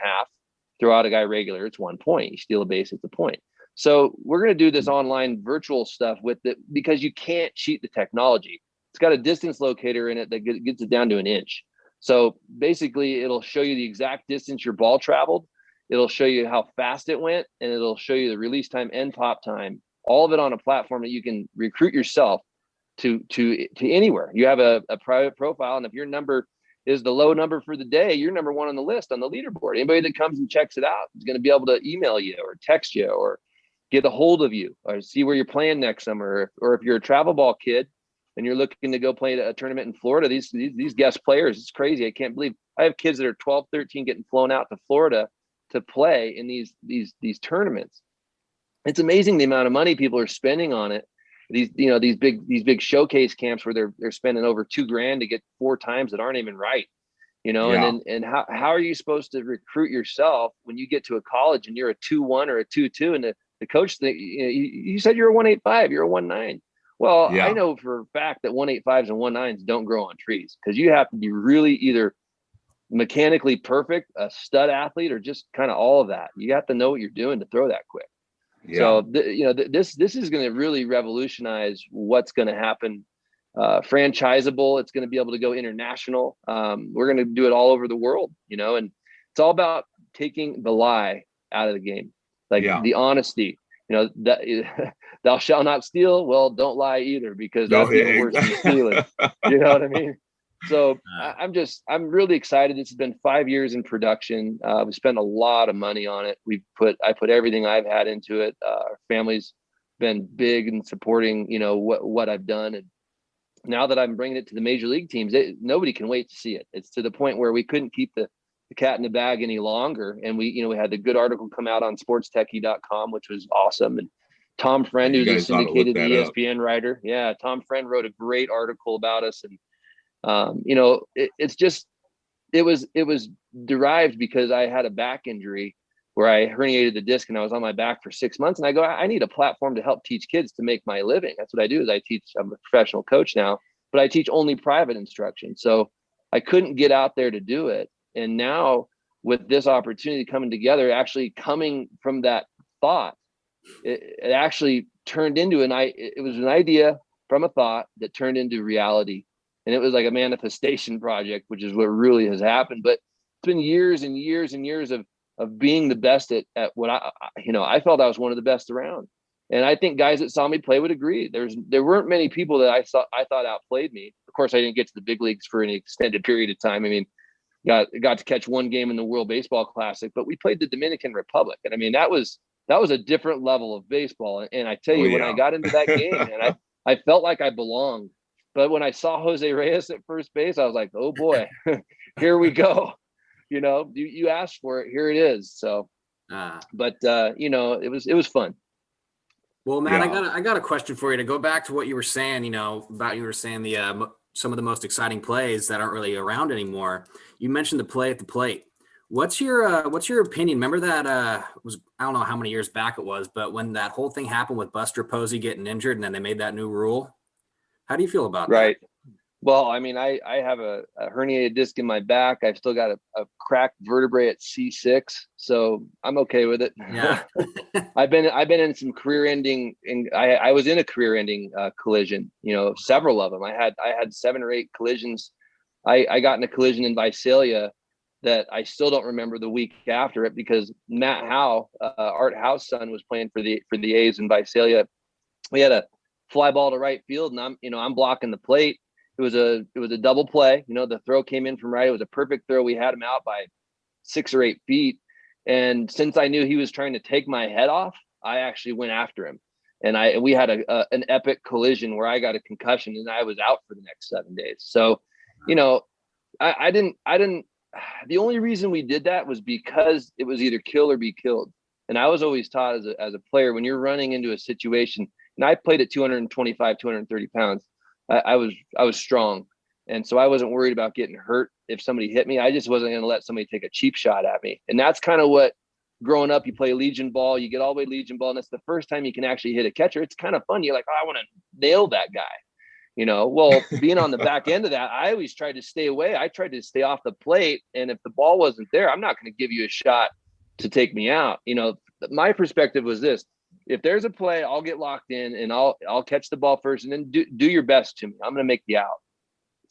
Throw out a guy regular, it's 1 point. You steal a base, it's a point. So we're going to do this online virtual stuff with it because you can't cheat the technology. It's got a distance locator in it that gets it down to an inch. So basically it'll show you the exact distance your ball traveled. It'll show you how fast it went, and it'll show you the release time and pop time, all of it on a platform that you can recruit yourself to anywhere. You have a private profile, and if your number is the low number for the day, you're number 1 on the list on the leaderboard. Anybody that comes and checks it out is going to be able to email you or text you or get a hold of you or see where you're playing next summer. Or if you're a travel ball kid and you're looking to go play a tournament in Florida, these guest players, it's crazy. I can't believe I have kids that are 12, 13 getting flown out to Florida to play in these tournaments. It's amazing the amount of money people are spending on it. These big showcase camps where they're spending over $2,000 to get 4 times that aren't even right. And how are you supposed to recruit yourself when you get to a college and you're a 2-1 or a 2-2 and the coach think you said you're a 185, you're a 1.9. Well, I know for a fact that 185s and 1.9s don't grow on trees because you have to be really either mechanically perfect, a stud athlete, or just kind of all of that. You have to know what you're doing to throw that quick. So this is going to really revolutionize what's going to happen. Franchisable. It's going to be able to go international. We're going to do it all over the world, and it's all about taking the lie out of the game, the honesty. That thou shalt not steal. Well, don't lie either, because that's even worse than stealing. You know what I mean? So I'm really excited. It's been 5 years in production. We spent a lot of money on it. I put everything I've had into it. Our family's been big in supporting, what I've done. And now that I'm bringing it to the major league teams, nobody can wait to see it. It's to the point where we couldn't keep the cat in the bag any longer. And we had the good article come out on sportstechie.com, which was awesome. And Tom Friend, who's a syndicated ESPN writer. Yeah. Tom Friend wrote a great article about us. And, it was derived because I had a back injury where I herniated the disc and I was on my back for 6 months. And I need a platform to help teach kids to make my living. That's what I do. I'm a professional coach now, but I teach only private instruction. So I couldn't get out there to do it. And now with this opportunity coming together, actually coming from that thought, it actually turned into it was an idea from a thought that turned into reality. And it was like a manifestation project, which is what really has happened. But it's been years and years and years of being the best at what I felt I was one of the best around. And I think guys that saw me play would agree. There weren't many people that I thought outplayed me. Of course, I didn't get to the big leagues for any extended period of time. I mean, got to catch one game in the World Baseball Classic, but we played the Dominican Republic. And I mean, that was a different level of baseball. And I tell you, when I got into that game, and I felt like I belonged. But when I saw Jose Reyes at first base, I was like, oh boy, here we go. You asked for it, here it is. So, but it was fun. Well, Matt, Yeah. I got a question for you to go back to what you were saying, about you were saying the some of the most exciting plays that aren't really around anymore. You mentioned the play at the plate. What's your opinion? Remember that was, I don't know how many years back it was, but when that whole thing happened with Buster Posey getting injured and then they made that new rule. How do you feel about that? Right. Well, I mean, I have a herniated disc in my back. I've still got a cracked vertebrae at C6, so I'm okay with it. Yeah. I've been in some career-ending, and I was in a career-ending collision. Several of them. I had 7 or 8 collisions. I got in a collision in Visalia that I still don't remember the week after it, because Matt Howe, Art Howe's son, was playing for the A's in Visalia. We had a fly ball to right field, and I'm blocking the plate. It was a double play. The throw came in from right. It was a perfect throw. We had him out by 6 or 8 feet. And since I knew he was trying to take my head off, I actually went after him. And we had an epic collision where I got a concussion and I was out for the next 7 days. So, I didn't, the only reason we did that was because it was either kill or be killed. And I was always taught as a player, when you're running into a situation, and I played at 225, 230 pounds, I was strong. And so I wasn't worried about getting hurt if somebody hit me. I just wasn't going to let somebody take a cheap shot at me. And that's kind of what, growing up, you play Legion ball, you get all the way Legion ball, and it's the first time you can actually hit a catcher. It's kind of fun. You're like, oh, I want to nail that guy. Well, being on the back end of that, I always tried to stay away. I tried to stay off the plate. And if the ball wasn't there, I'm not going to give you a shot to take me out. My perspective was this: if there's a play, I'll get locked in and I'll catch the ball first, and then do your best to me. I'm going to make the out.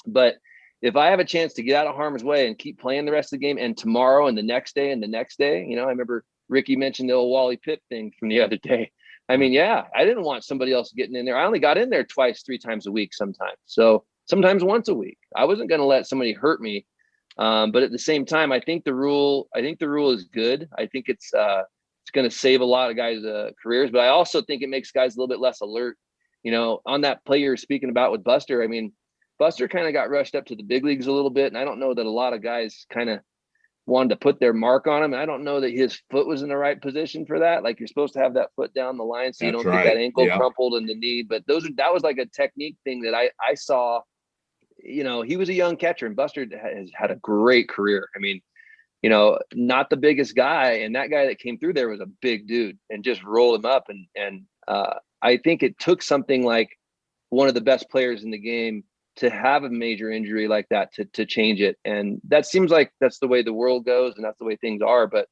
But if I have a chance to get out of harm's way and keep playing the rest of the game, and tomorrow and the next day and the next day, I remember Ricky mentioned the old Wally Pitt thing from the other day. I mean, yeah, I didn't want somebody else getting in there. I only got in there 2, 3 times a week sometimes. So sometimes once a week. I wasn't going to let somebody hurt me. But at the same time, I think the rule is good. I think it's going to save a lot of guys' careers, but I also think it makes guys a little bit less alert. On that play you're speaking about with Buster, I mean, Buster kind of got rushed up to the big leagues a little bit, and I don't know that a lot of guys kind of wanted to put their mark on him. And I don't know that his foot was in the right position for that. Like, you're supposed to have that foot down the line so you don't get that ankle crumpled in the knee. But that was like a technique thing that I saw. He was a young catcher, and Buster has had a great career. I mean, not the biggest guy, and that guy that came through there was a big dude and just rolled him up. And I think it took something like one of the best players in the game to have a major injury like that to change it. And that seems like that's the way the world goes, and that's the way things are. But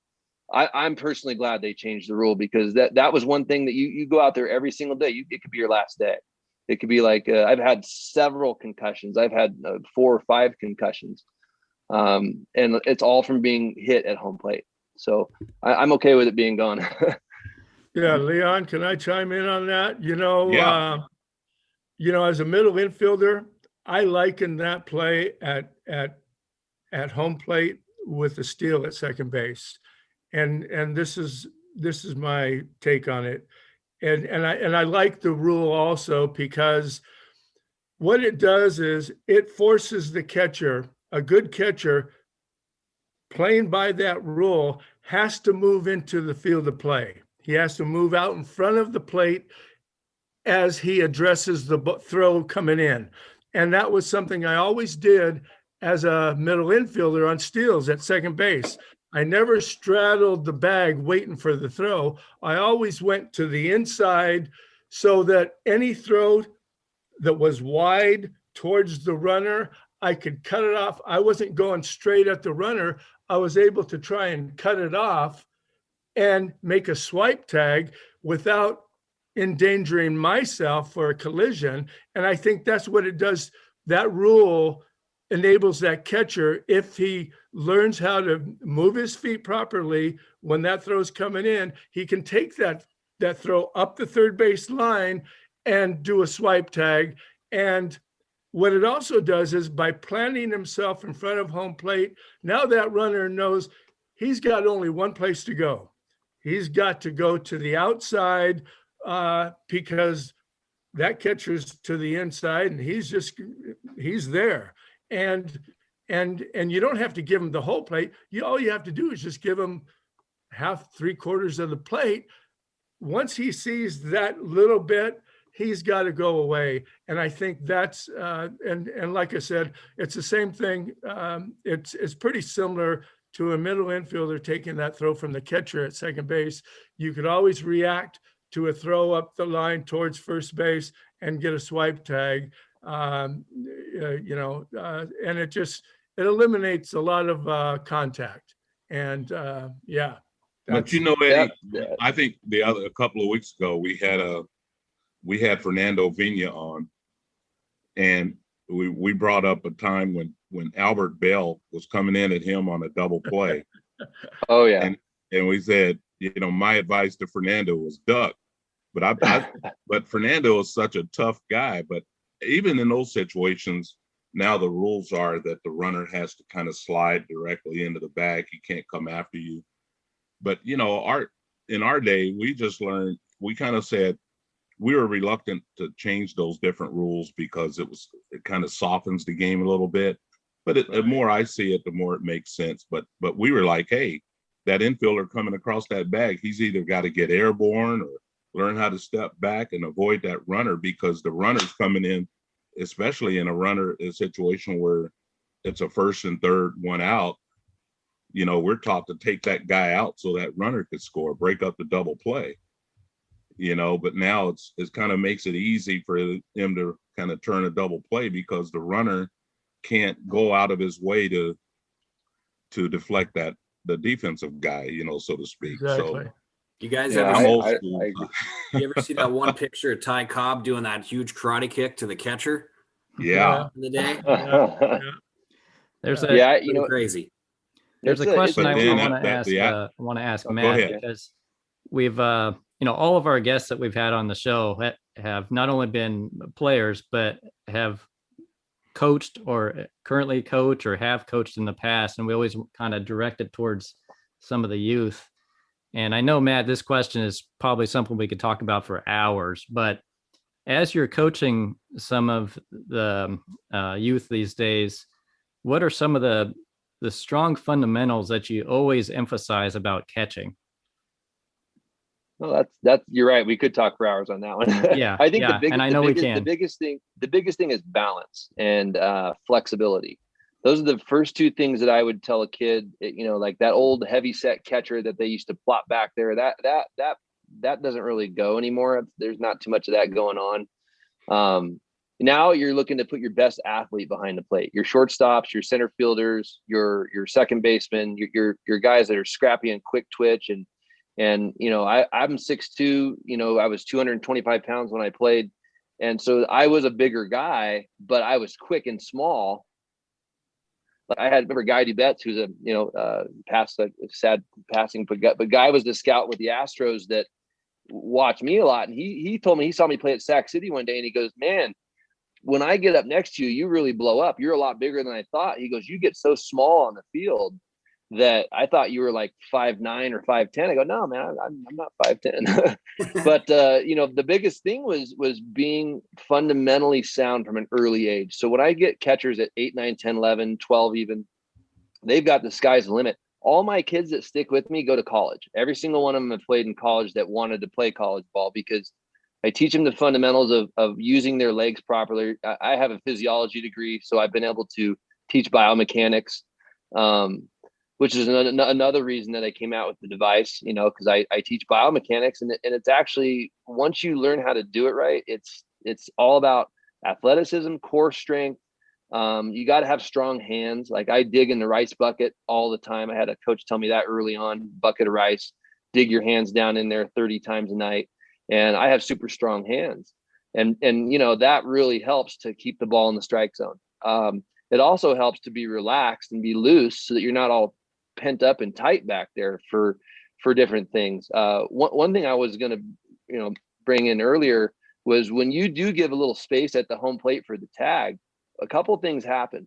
I'm personally glad they changed the rule, because that was one thing that you go out there every single day. It could be your last day. It could be like, I've had several concussions. I've had 4 or 5 concussions. And it's all from being hit at home plate. So I'm okay with it being gone. Yeah, Leon, can I chime in on that? Yeah. As a middle infielder, I liken that play at home plate with the steal at second base, and this is my take on it, and I like the rule also, because what it does is it forces the catcher, a good catcher, playing by that rule, has to move into the field of play. He has to move out in front of the plate as he addresses the throw coming in. And that was something I always did as a middle infielder on steals at second base. I never straddled the bag waiting for the throw. I always went to the inside so that any throw that was wide towards the runner, I could cut it off. I wasn't going straight at the runner. I was able to try and cut it off and make a swipe tag without endangering myself for a collision. And I think that's what it does. That rule enables that catcher, if he learns how to move his feet properly when that throw's coming in, he can take that throw up the third base line and do a swipe tag. And what it also does is, by planting himself in front of home plate, now that runner knows he's got only one place to go. He's got to go to the outside, because that catcher's to the inside and he's there. And you don't have to give him the whole plate. All you have to do is just give him half, 3/4 of the plate. Once he sees that little bit, he's got to go away. And I think that's, and like I said, it's the same thing. It's pretty similar to a middle infielder taking that throw from the catcher at second base. You could always react to a throw up the line towards first base and get a swipe tag, and it eliminates a lot of contact. And yeah. But Eddie, I think a couple of weeks ago we had Fernando Vina on, and we brought up a time when Albert Bell was coming in at him on a double play. Oh yeah. And we said, my advice to Fernando was duck. But Fernando is such a tough guy. But even in those situations, now the rules are that the runner has to kind of slide directly into the bag. He can't come after you. But in our day, we just learned. We kind of said we were reluctant to change those different rules because it kind of softens the game a little bit. But the more I see it, the more it makes sense. But we were like, hey, that infielder coming across that bag, he's either got to get airborne or learn how to step back and avoid that runner, because the runner's coming in, especially in a situation where it's a first and third, one out. We're taught to take that guy out so that runner could score, break up the double play. But now it's kind of makes it easy for him to kind of turn a double play because the runner can't go out of his way to deflect the defensive guy, so to speak. Exactly. So you guys I'm ever old school. you ever see that one picture of Ty Cobb doing that huge karate kick to the catcher? Yeah. In the day. Yeah. There's Crazy. There's a question I want to ask Matt, ahead. because we've all of our guests that we've had on the show have not only been players but have coached or currently coach or have coached in the past, and we always kind of direct it towards some of the youth. And I know, Matt, this question is probably something we could talk about for hours, but as you're coaching some of the youth these days, what are some of the strong fundamentals that you always emphasize about catching? Well, that's you're right. We could talk for hours on that one. Yeah, I think the biggest thing is balance and flexibility. Those are the first two things that I would tell a kid. Like that old heavy set catcher that they used to plop back there. That doesn't really go anymore. There's not too much of that going on. Now you're looking to put your best athlete behind the plate, your shortstops, your center fielders, your second baseman, your guys that are scrappy and quick twitch. And I'm 6'2", I was 225 pounds when I played. And so I was a bigger guy, but I was quick and small. I remember Guy Dubetz, who's past a sad passing, but Guy was the scout with the Astros that watched me a lot. And he told me, he saw me play at Sac City one day, and he goes, man, when I get up next to you, you really blow up. You're a lot bigger than I thought. He goes, you get so small on the field that I thought you were like 5'9" or 5'10". I go, no, man, I'm not 5'10". But the biggest thing was being fundamentally sound from an early age. So when I get catchers at 8, 9, 10, 11, 12 even, they've got the sky's the limit. All my kids that stick with me go to college. Every single one of them have played in college that wanted to play college ball, because I teach them the fundamentals of using their legs properly. I have a physiology degree, so I've been able to teach biomechanics, which is another reason that I came out with the device, because I teach biomechanics, and it's actually, once you learn how to do it right, it's all about athleticism, core strength. You got to have strong hands. Like I dig in the rice bucket all the time. I had a coach tell me that early on, bucket of rice, dig your hands down in there 30 times a night. And I have super strong hands, and that really helps to keep the ball in the strike zone. It also helps to be relaxed and be loose so that you're not all pent up and tight back there for different things. One thing I was going to bring in earlier was when you do give a little space at the home plate for the tag, a couple of things happen.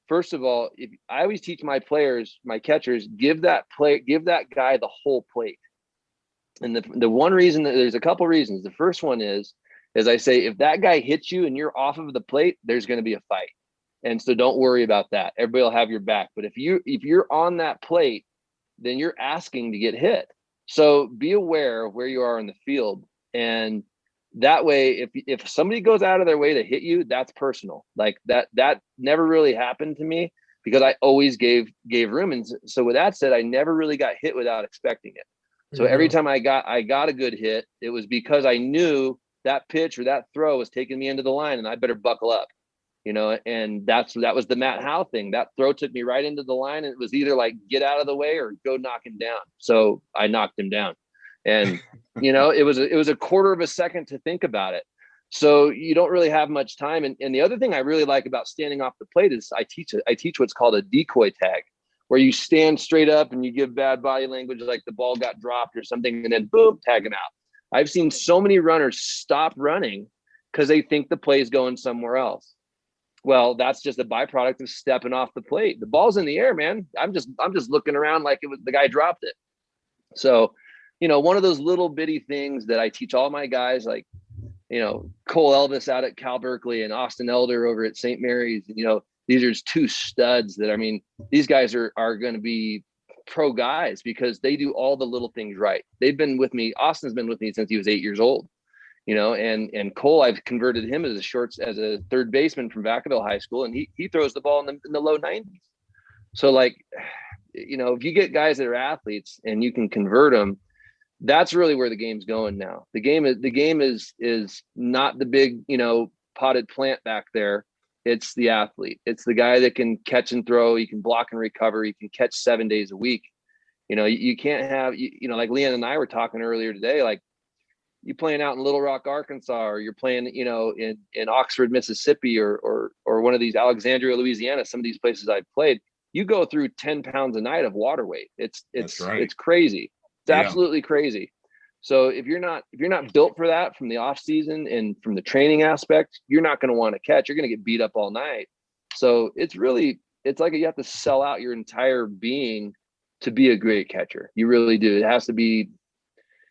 First of all, if I always teach my players, my catchers, give that guy the whole plate. And the one reason, there's a couple reasons. The first one is is I say, if that guy hits you and you're off of the plate, there's going to be a fight. And so don't worry about that. Everybody will have your back. But if you're on that plate, then you're asking to get hit. So be aware of where you are in the field. And that way, if somebody goes out of their way to hit you, that's personal. Like that never really happened to me because I always gave room. And so with that said, I never really got hit without expecting it. So every time I got a good hit, it was because I knew that pitch or that throw was taking me into the line and I better buckle up, and that was the Matt Howe thing. That throw took me right into the line and it was either like get out of the way or go knock him down. So I knocked him down and, it was a quarter of a second to think about it. So you don't really have much time. And the other thing I really like about standing off the plate is I teach what's called a decoy tag, where you stand straight up and you give bad body language, like the ball got dropped or something, and then boom, tag him out. I've seen so many runners stop running because they think the play is going somewhere else. Well, that's just a byproduct of stepping off the plate. The ball's in the air, man. I'm just looking around like it was the guy dropped it. So, one of those little bitty things that I teach all my guys, like, Cole Elvis out at Cal Berkeley and Austin Elder over at St. Mary's, these are two studs that, these guys are going to be pro guys because they do all the little things right. They've been with me. Austin's been with me since he was 8 years old, and Cole, I've converted him as a third baseman from Vacaville High School. And he throws the ball in the low 90s. So like, if you get guys that are athletes and you can convert them, that's really where the game's going now. The game is not the big, potted plant back there. It's the athlete. It's the guy that can catch and throw. You can block and recover. You can catch 7 days a week. You can't have, like Leon and I were talking earlier today, like you playing out in Little Rock, Arkansas, or you're playing, in Oxford, Mississippi, or one of these Alexandria, Louisiana, some of these places I've played, you go through 10 pounds a night of water weight. It's crazy. It's absolutely crazy. So if you're not built for that from the off season and from the training aspect, you're not going to want to catch. You're going to get beat up all night. So it's like you have to sell out your entire being to be a great catcher. You really do. It has to be,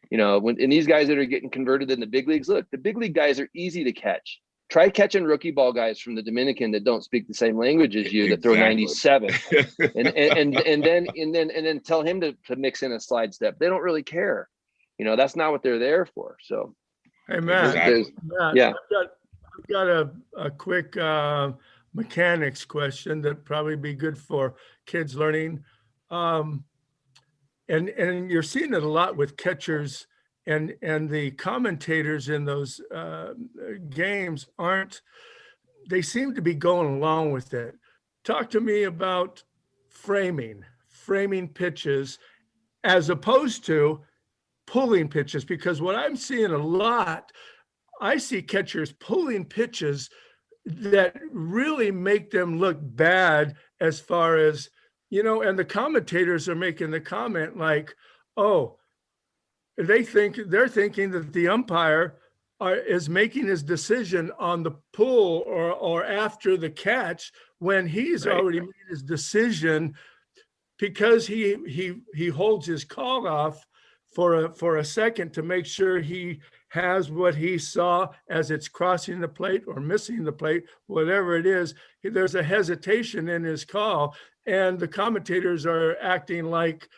and these guys that are getting converted in the big leagues, look, the big league guys are easy to catch. Try catching rookie ball guys from the Dominican that don't speak the same language as you, that throw 97 and then tell him to mix in a slide step. They don't really care. That's not what they're there for. So, hey, Matt, yeah, I've got a quick mechanics question that probably be good for kids learning. And you're seeing it a lot with catchers and the commentators in those games they seem to be going along with it. Talk to me about framing pitches as opposed to pulling pitches, because what I'm seeing a lot, I see catchers pulling pitches that really make them look bad as far as, and the commentators are making the comment like, oh, they're thinking that the umpire is making his decision on the pull or after the catch when he's already made his decision, because he holds his call off for a second to make sure he has what he saw as it's crossing the plate or missing the plate, whatever it is. There's a hesitation in his call, and the commentators are acting like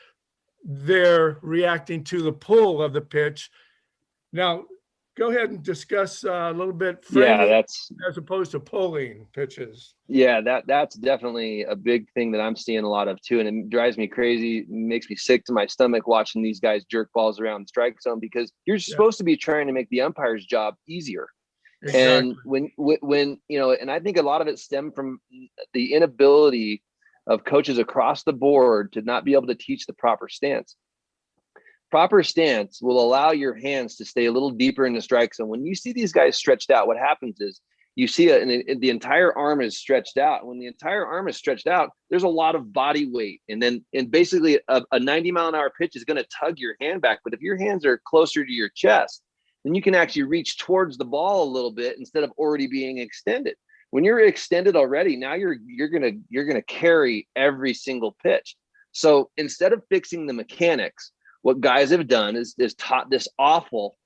they're reacting to the pull of the pitch. Now, go ahead and discuss a little bit framing as opposed to pulling pitches. Yeah, that's definitely a big thing that I'm seeing a lot of too. And it drives me crazy, makes me sick to my stomach watching these guys jerk balls around the strike zone, because you're supposed to be trying to make the umpire's job easier. Exactly. And when and I think a lot of it stemmed from the inability of coaches across the board to not be able to teach the proper stance. Proper stance will allow your hands to stay a little deeper in the strike zone. When you see these guys stretched out, what happens is you see it, and the entire arm is stretched out. When the entire arm is stretched out, there's a lot of body weight. And basically a 90-mile-an-hour pitch is going to tug your hand back. But if your hands are closer to your chest, then you can actually reach towards the ball a little bit instead of already being extended. When you're extended already, now you're gonna carry every single pitch. So instead of fixing the mechanics, what guys have done is taught this awful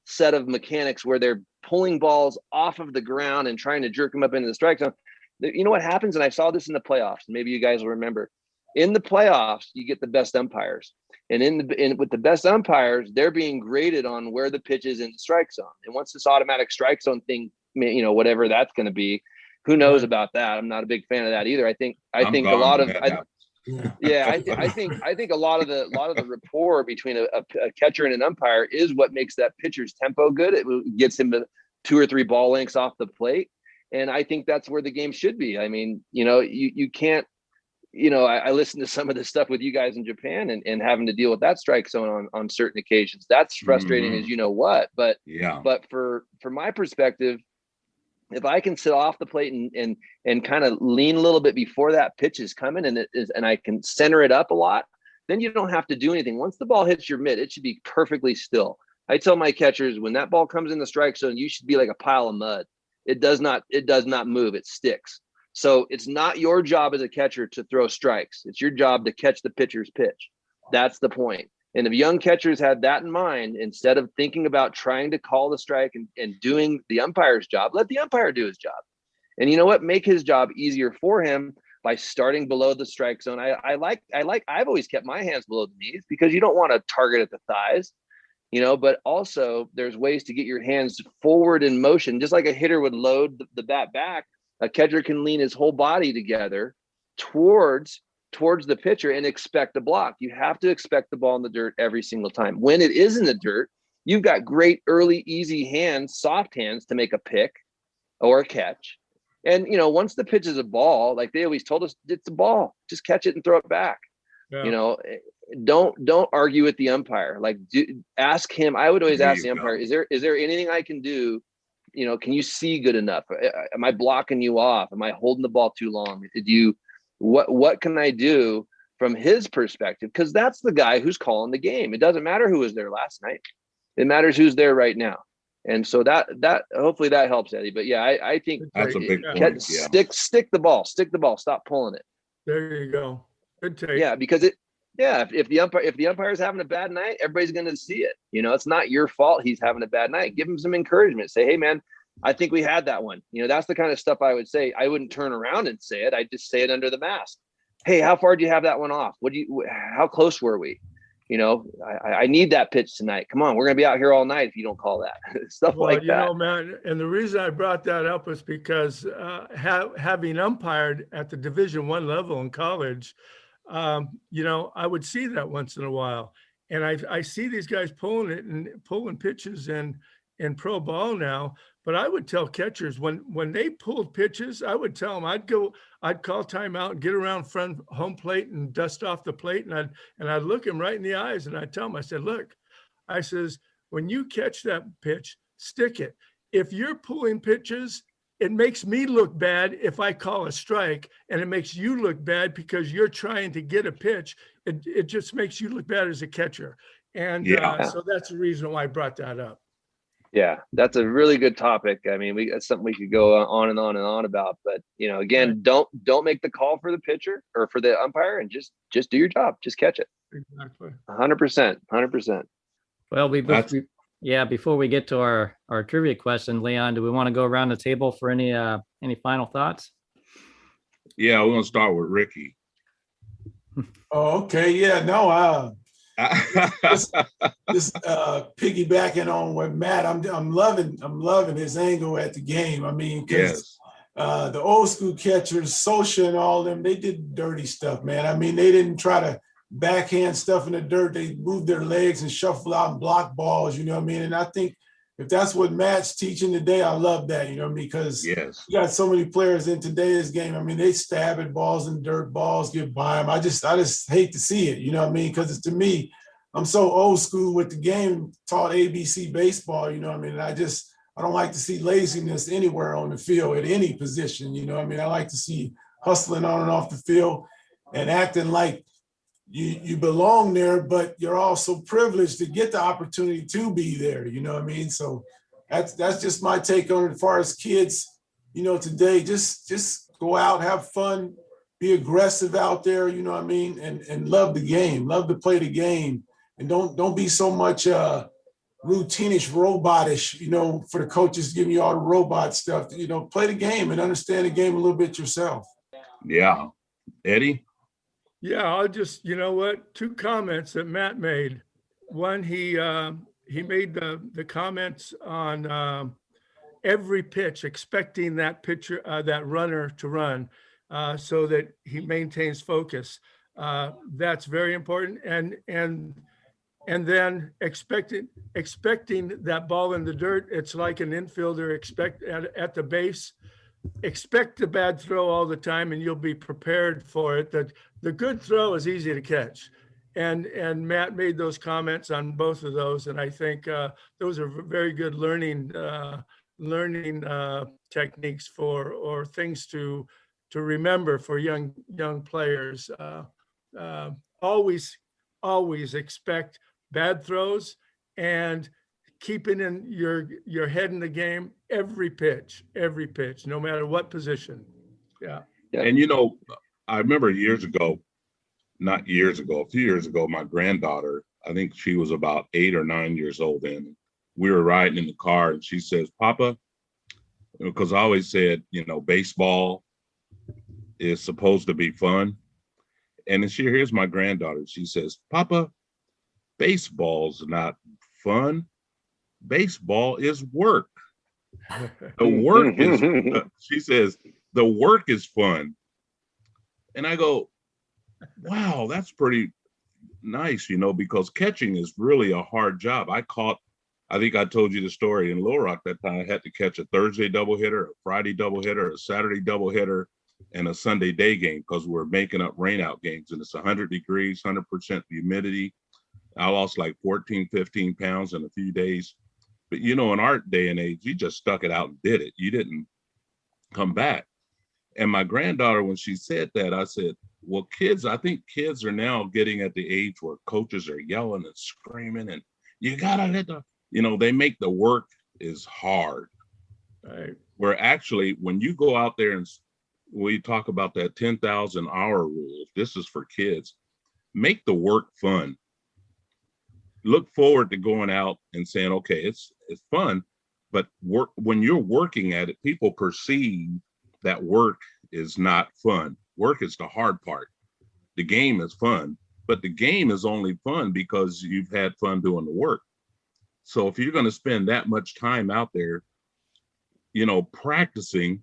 set of mechanics where they're pulling balls off of the ground and trying to jerk them up into the strike zone. You know what happens? And I saw this in the playoffs. Maybe you guys will remember. In the playoffs, you get the best umpires. And with the best umpires, they're being graded on where the pitch is in the strike zone. And once this automatic strike zone thing, whatever that's going to be, who knows about that? I'm not a big fan of that either. I think a lot of I think a lot of the rapport between a catcher and an umpire is what makes that pitcher's tempo good. It gets him to 2 or 3 ball lengths off the plate. And I think that's where the game should be. I mean, you can't, I listened to some of this stuff with you guys in Japan and having to deal with that strike zone on certain occasions. That's frustrating as you know what. But for my perspective, if I can sit off the plate and kind of lean a little bit before that pitch is coming and I can center it up a lot, then you don't have to do anything. Once the ball hits your mitt, it should be perfectly still. I tell my catchers, when that ball comes in the strike zone, you should be like a pile of mud. It does not move. It sticks. So it's not your job as a catcher to throw strikes. It's your job to catch the pitcher's pitch. That's the point. And if young catchers had that in mind, instead of thinking about trying to call the strike and doing the umpire's job, let the umpire do his job. And you know what? Make his job easier for him by starting below the strike zone. I've always kept my hands below the knees because you don't want to target at the thighs. But also there's ways to get your hands forward in motion. Just like a hitter would load the bat back, a catcher can lean his whole body together towards the pitcher and expect a block. You have to expect the ball in the dirt every single time. When it is in the dirt, you've got great early, easy hands, soft hands to make a pick or a catch. And, once the pitch is a ball, like they always told us, it's a ball, just catch it and throw it back. Yeah. Don't argue with the umpire. Like, ask him. I would always ask the umpire, is there anything I can do? Can you see good enough? Am I blocking you off? Am I holding the ball too long? What can I do from his perspective? Because that's the guy who's calling the game. It doesn't matter who was there last night. It matters who's there right now. And so that hopefully that helps, Eddie. But yeah, I think that's a big point. Stick the ball. Stop pulling it. There you go. Good take. Yeah, because if the umpire is having a bad night, everybody's going to see it. It's not your fault he's having a bad night. Give him some encouragement. Say, hey man, I think we had that one. That's the kind of stuff I would say. I wouldn't turn around and say it. I'd just say it under the mask. Hey, how far do you have that one off? How close were we? I need that pitch tonight. Come on, we're going to be out here all night if you don't call that. Stuff like that. Man, and the reason I brought that up was because having umpired at the Division I level in college, I would see that once in a while. And I see these guys pulling pitches in pro ball now. But I would tell catchers when they pulled pitches, I would tell them I'd call timeout and get around front home plate and dust off the plate. And I'd look him right in the eyes and I'd tell him, I said, look, I says, when you catch that pitch, stick it. If you're pulling pitches, it makes me look bad if I call a strike, and it makes you look bad because you're trying to get a pitch. It just makes you look bad as a catcher. And so that's the reason why I brought that up. Yeah, that's a really good topic. I mean, that's something we could go on and on and on about. But again, don't make the call for the pitcher or for the umpire, and just do your job. Just catch it. Exactly. 100%. Well, before we get to our trivia question, Leon, do we want to go around the table for any final thoughts? Yeah, we're gonna start with Ricky. Oh, okay. Yeah, no, just piggybacking on what Matt, I'm loving his angle at the game. I mean, because the old school catchers, Socha and all them, they did dirty stuff, man. I mean, they didn't try to backhand stuff in the dirt. They moved their legs and shuffle out and block balls, you know what I mean? And I think if that's what Matt's teaching today, I love that, you know what I mean? Because you got so many players in today's game. I mean, they stab at balls in dirt, balls get by them. I just hate to see it, you know what I mean? Because to me, I'm so old school with the game, taught ABC baseball, you know what I mean? And I don't like to see laziness anywhere on the field at any position, you know what I mean? I like to see hustling on and off the field and acting like you belong there, but you're also privileged to get the opportunity to be there, you know what I mean? So that's just my take on it. As far as kids, today, just go out, have fun, be aggressive out there, you know what I mean? And love the game, love to play the game. And don't be so much routinish, robotish, for the coaches giving you all the robot stuff. Play the game and understand the game a little bit yourself. Yeah. Eddie? Yeah, I'll just, you know what, 2 comments that Matt made. One, he made the comments on every pitch, expecting that pitcher, that runner to run, so that he maintains focus. That's very important. And then expecting that ball in the dirt. It's like an infielder at the base. Expect a bad throw all the time, and you'll be prepared for it. That the good throw is easy to catch, and Matt made those comments on both of those, and I think those are very good learning techniques or things to remember for young players. Always expect bad throws and keeping in your head in the game every pitch, no matter what position. Yeah. And I remember years ago, not years ago, a few years ago, my granddaughter, I think she was about 8 or 9 years old then. We were riding in the car and she says, Papa, because I always said, baseball is supposed to be fun. And then she hears my granddaughter. She says, Papa, baseball's not fun. Baseball is work. The work is, she says, the work is fun. And I go, wow, that's pretty nice, because catching is really a hard job. I think I told you the story in Little Rock that time. I had to catch a Thursday doubleheader, a Friday doubleheader, a Saturday doubleheader, and a Sunday day game because we're making up rainout games and it's 100 degrees, 100% humidity. I lost like 14, 15 pounds in a few days. But, in our day and age, you just stuck it out and did it. You didn't come back. And my granddaughter, when she said that, I said, well, I think kids are now getting at the age where coaches are yelling and screaming and you got to let they make the work is hard. Right. Where actually, when you go out there and we talk about that 10,000 hour rule, this is for kids, make the work fun. Look forward to going out and saying, okay, it's fun, but when you're working at it, people perceive that work is not fun. Work is the hard part. The game is fun, but the game is only fun because you've had fun doing the work. So if you're going to spend that much time out there, practicing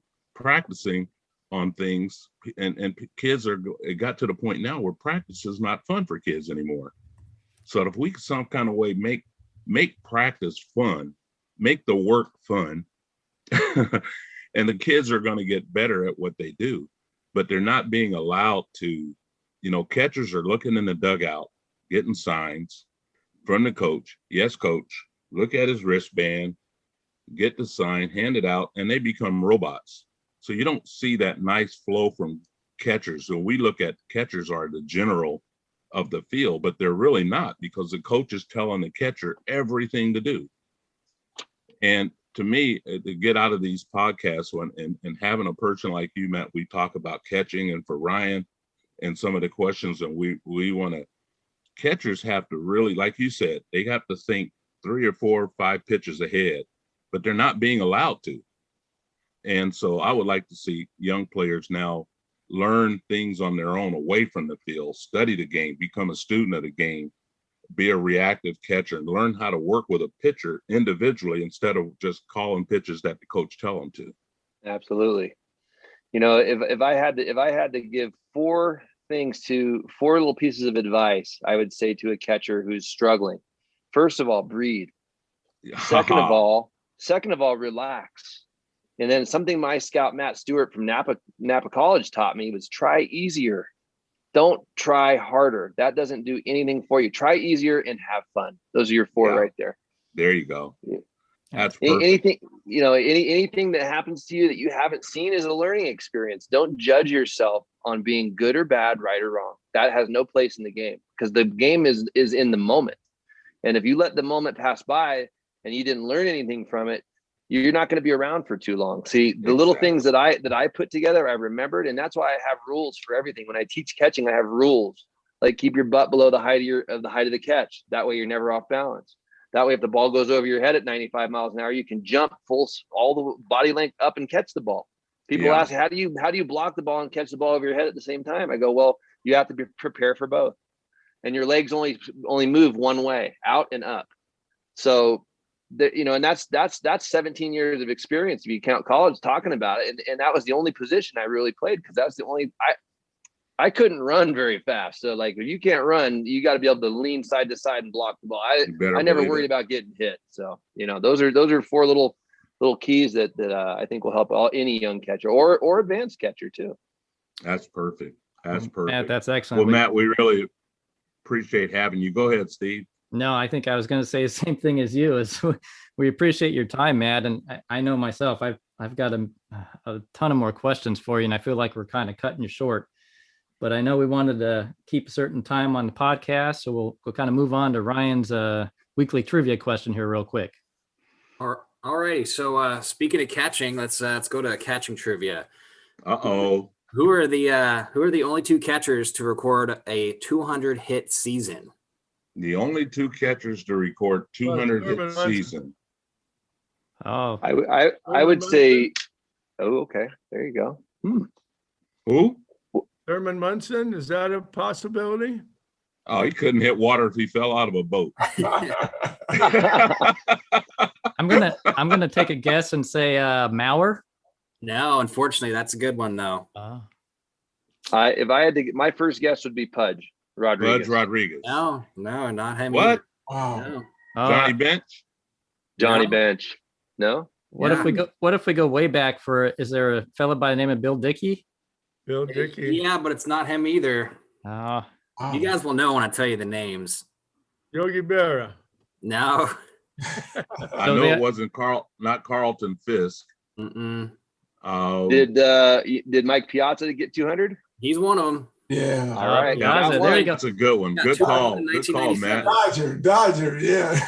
on things, and kids it got to the point now where practice is not fun for kids anymore. So if we some kind of way make practice fun, make the work fun, and the kids are going to get better at what they do, but they're not being allowed to, catchers are looking in the dugout, getting signs from the coach. Yes, coach, look at his wristband, get the sign, hand it out, and they become robots. So you don't see that nice flow from catchers. So we look at catchers are the general of the field, but they're really not because the coach is telling the catcher everything to do. And to me, to get out of these podcasts and having a person like you, Matt, we talk about catching, and for Ryan and some of the questions, and we want to, catchers have to really, like you said, they have to think 3 or 4 or 5 pitches ahead, but they're not being allowed to. And so I would like to see young players now learn things on their own away from the field, study the game, become a student of the game, be a reactive catcher, and learn how to work with a pitcher individually instead of just calling pitches that the coach tell them to. Absolutely. If I had to give 4 little pieces of advice, I would say to a catcher who's struggling. First of all, breathe. Second of all, relax. And then something my scout Matt Stewart from Napa College taught me was try easier. Don't try harder. That doesn't do anything for you. Try easier and have fun. Those are your 4 right there. There you go. That's perfect. Anything that happens to you that you haven't seen is a learning experience. Don't judge yourself on being good or bad, right or wrong. That has no place in the game because the game is in the moment. And if you let the moment pass by and you didn't learn anything from it, you're not going to be around for too long. See, the little things that I put together, I remembered, and that's why I have rules for everything. When I teach catching, I have rules like keep your butt below the height of the catch. That way, you're never off balance. That way, if the ball goes over your head at 95 miles an hour, you can jump all the body length up and catch the ball. People ask, how do you block the ball and catch the ball over your head at the same time? I go, well, you have to prepare for both, and your legs only move one way, out and up. So, and that's 17 years of experience if you count college talking about it, and that was the only position I really played, because that's the only I couldn't run very fast. So like, if you can't run, you got to be able to lean side to side and block the ball. I never worried about getting hit. So, those are 4 little keys that I think will help any young catcher or advanced catcher too. That's perfect. That's perfect. Matt, that's excellent. Well, Matt, we really appreciate having you. Go ahead, Steve. No, I think I was going to say the same thing as you. Is we appreciate your time, Matt, and I know myself. I've got a ton of more questions for you, and I feel like we're kind of cutting you short. But I know we wanted to keep a certain time on the podcast, so we'll kind of move on to Ryan's weekly trivia question here real quick. All righty. So speaking of catching, let's go to catching trivia. Uh-oh. Who are the only 2 catchers to record a 200 hit season? The only 2 catchers to record 200 hit season. Oh, I would say, okay, there you go. Who? Thurman Munson, is that a possibility? Oh, he couldn't hit water if he fell out of a boat. I'm gonna take a guess and say Mauer. No, unfortunately, that's a good one though. If I had to, my first guess would be Pudge Rodriguez. Pudge Rodriguez. No, not him. What? Either. Wow. No. Johnny Bench? Johnny No. Bench. No. What if we go way back is there a fella by the name of Bill Dickey? Bill Dickey. Yeah, but it's not him either. Wow. You guys will know when I tell you the names. Yogi Berra. No. I know it wasn't not Carlton Fisk. Mm-mm. Did Mike Piazza get 200? He's one of them. Yeah. All right. Piazza, there you go. That's a good one. Yeah, Good call. Good call, Matt. Dodger. Yeah.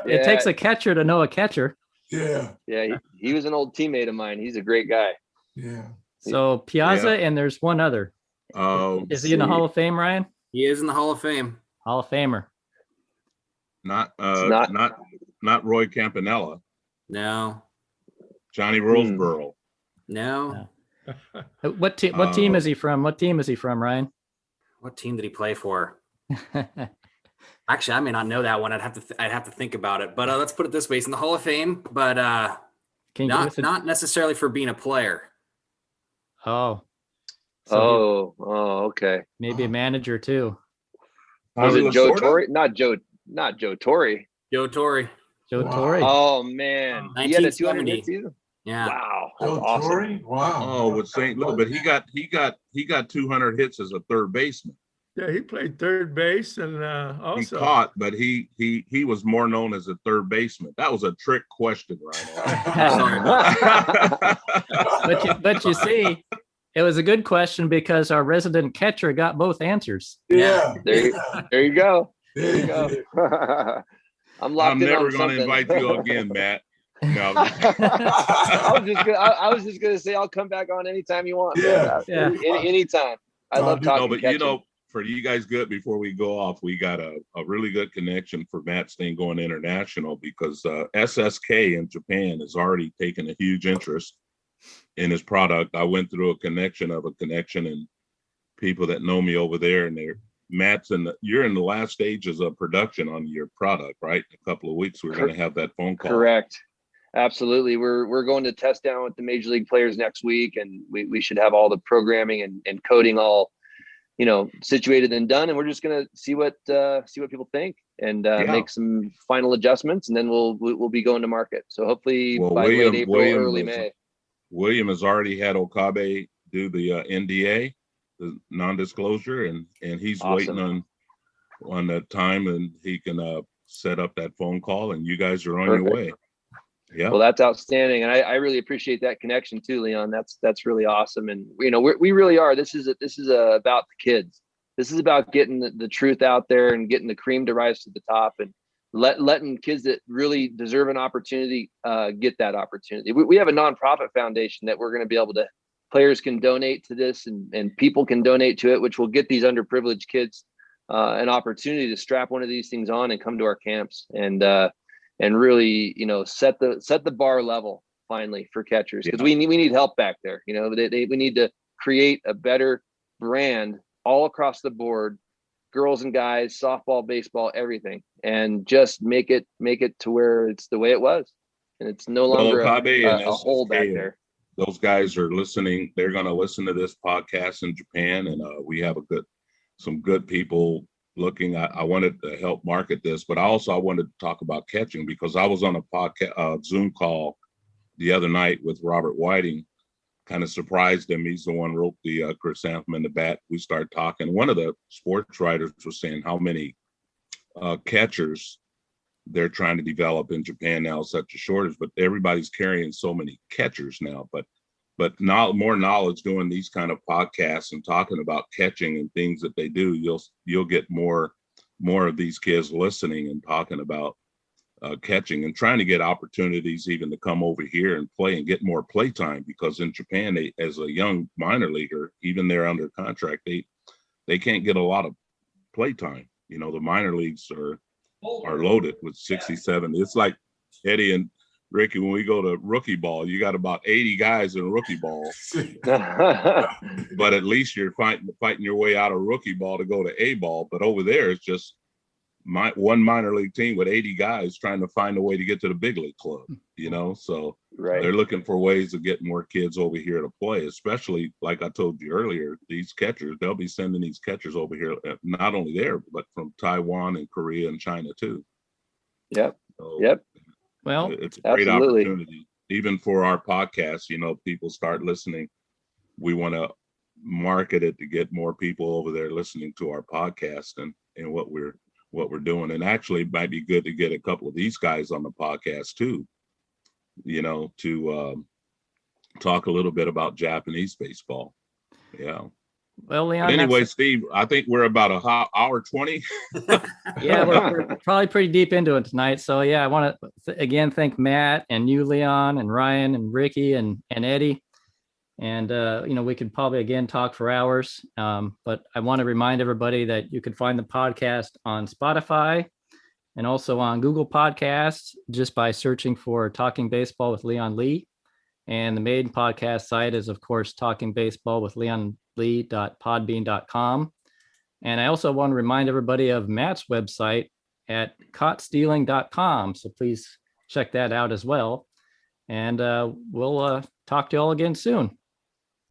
It takes a catcher to know a catcher. Yeah. Yeah, he was an old teammate of mine. He's a great guy. Yeah. So Piazza, and there's one other. Is he in the Hall of Fame, Ryan? He is in the Hall of Fame. Hall of Famer. Not Roy Campanella. No. Johnny Roseboro. No. What team is he from? What team is he from, Ryan? What team did he play for? Actually, I may not know that one. I'd have to think about it. But let's put it this way: he's in the Hall of Fame, but not necessarily for being a player. Oh. Okay. Maybe a manager too. Was it Joe Torre? Not Joe Torre. Joe Torre. Joe Wow. Torre. Oh man, he had a 200 hit season. Yeah. Wow. Joe Awesome. Torre? Wow. Oh, with St. Louis, but he got 200 hits as a third baseman. Yeah, he played third base and also He caught, but he was more known as a third baseman. That was a trick question, right? But you see, it was a good question because our resident catcher got both answers. Yeah. There you go. There you go. I'm locked I'm in never on going to something. invite you again, Matt. No. I was just gonna say I'll come back on anytime you want. Yeah. Anytime. I love talking. No, but catching. for you guys, good. Before we go off, we got a really good connection for Matt Steen going international because SSK in Japan has already taken a huge interest in his product. I went through a connection and people that know me over there, and you're in the last stages of production on your product, right? In a couple of weeks, we're going to have that phone call. Correct. Absolutely. We're going to test down with the major league players next week, and we should have all the programming and coding all, situated and done. And we're just going to see what people think and make some final adjustments, and then we'll be going to market. So hopefully by late April, early May. William has already had Okabe do the NDA, the non-disclosure, and he's Awesome. waiting on that time, and he can set up that phone call, and you guys are on Perfect. your way. Yeah. Well, that's outstanding, and I really appreciate that connection too, Leon. That's really awesome, and we really are. This is about the kids. This is about getting the truth out there and getting the cream to rise to the top, and letting kids that really deserve an opportunity get that opportunity. We have a nonprofit foundation that we're going to be able to. Players can donate to this, and people can donate to it, which will get these underprivileged kids an opportunity to strap one of these things on and come to our camps and really, you know, set the bar level finally for catchers, because we need help back there. You know, we need to create a better brand all across the board, girls and guys, softball, baseball, everything, and just make it to where it's the way it was, and it's no longer a hole back there. Those guys are listening. They're going to listen to this podcast in Japan, and we have some good people looking. I wanted to help market this, but I wanted to talk about catching, because I was on a podcast Zoom call the other night with Robert Whiting. Kind of surprised him. He's the one who wrote the chrysanthemum in the bat. We started talking. One of the sports writers was saying how many catchers they're trying to develop in Japan now, such a shortage, but everybody's carrying so many catchers now. But now more knowledge doing these kind of podcasts and talking about catching and things that they do, you'll get more of these kids listening and talking about catching and trying to get opportunities even to come over here and play and get more play time, because in Japan, they, as a young minor leaguer, even they're under contract, they can't get a lot of play time. You know, the minor leagues are loaded with 67. It's like Eddie and Ricky, when we go to rookie ball, you got about 80 guys in rookie ball, but at least you're fighting your way out of rookie ball to go to A ball. But over there, it's just one minor league team with 80 guys trying to find a way to get to the big league club, you know? So they're looking for ways to get more kids over here to play, especially like I told you earlier, these catchers, they'll be sending these catchers over here, not only there, but from Taiwan and Korea and China too. Yep. So Yep. Well, it's a great opportunity, even for our podcast. You know, people start listening. We want to market it to get more people over there listening to our podcast and what we're doing. And actually it might be good to get a couple of these guys on the podcast too, you know, to talk a little bit about Japanese baseball. Yeah. Well, Leon, but anyway, Steve, I think we're about an hour 20. Yeah, we're probably pretty deep into it tonight. So yeah, I want to again thank Matt and you, Leon, and Ryan and Ricky and Eddie. And you know, we could probably again talk for hours. But I want to remind everybody that you can find the podcast on Spotify and also on Google Podcasts just by searching for Talking Baseball with Leon Lee. And the main podcast site is, of course, Talking Baseball with Leon Lee.podbean.com. And I also want to remind everybody of Matt's website at caughtstealing.com. So please check that out as well. And we'll talk to you all again soon.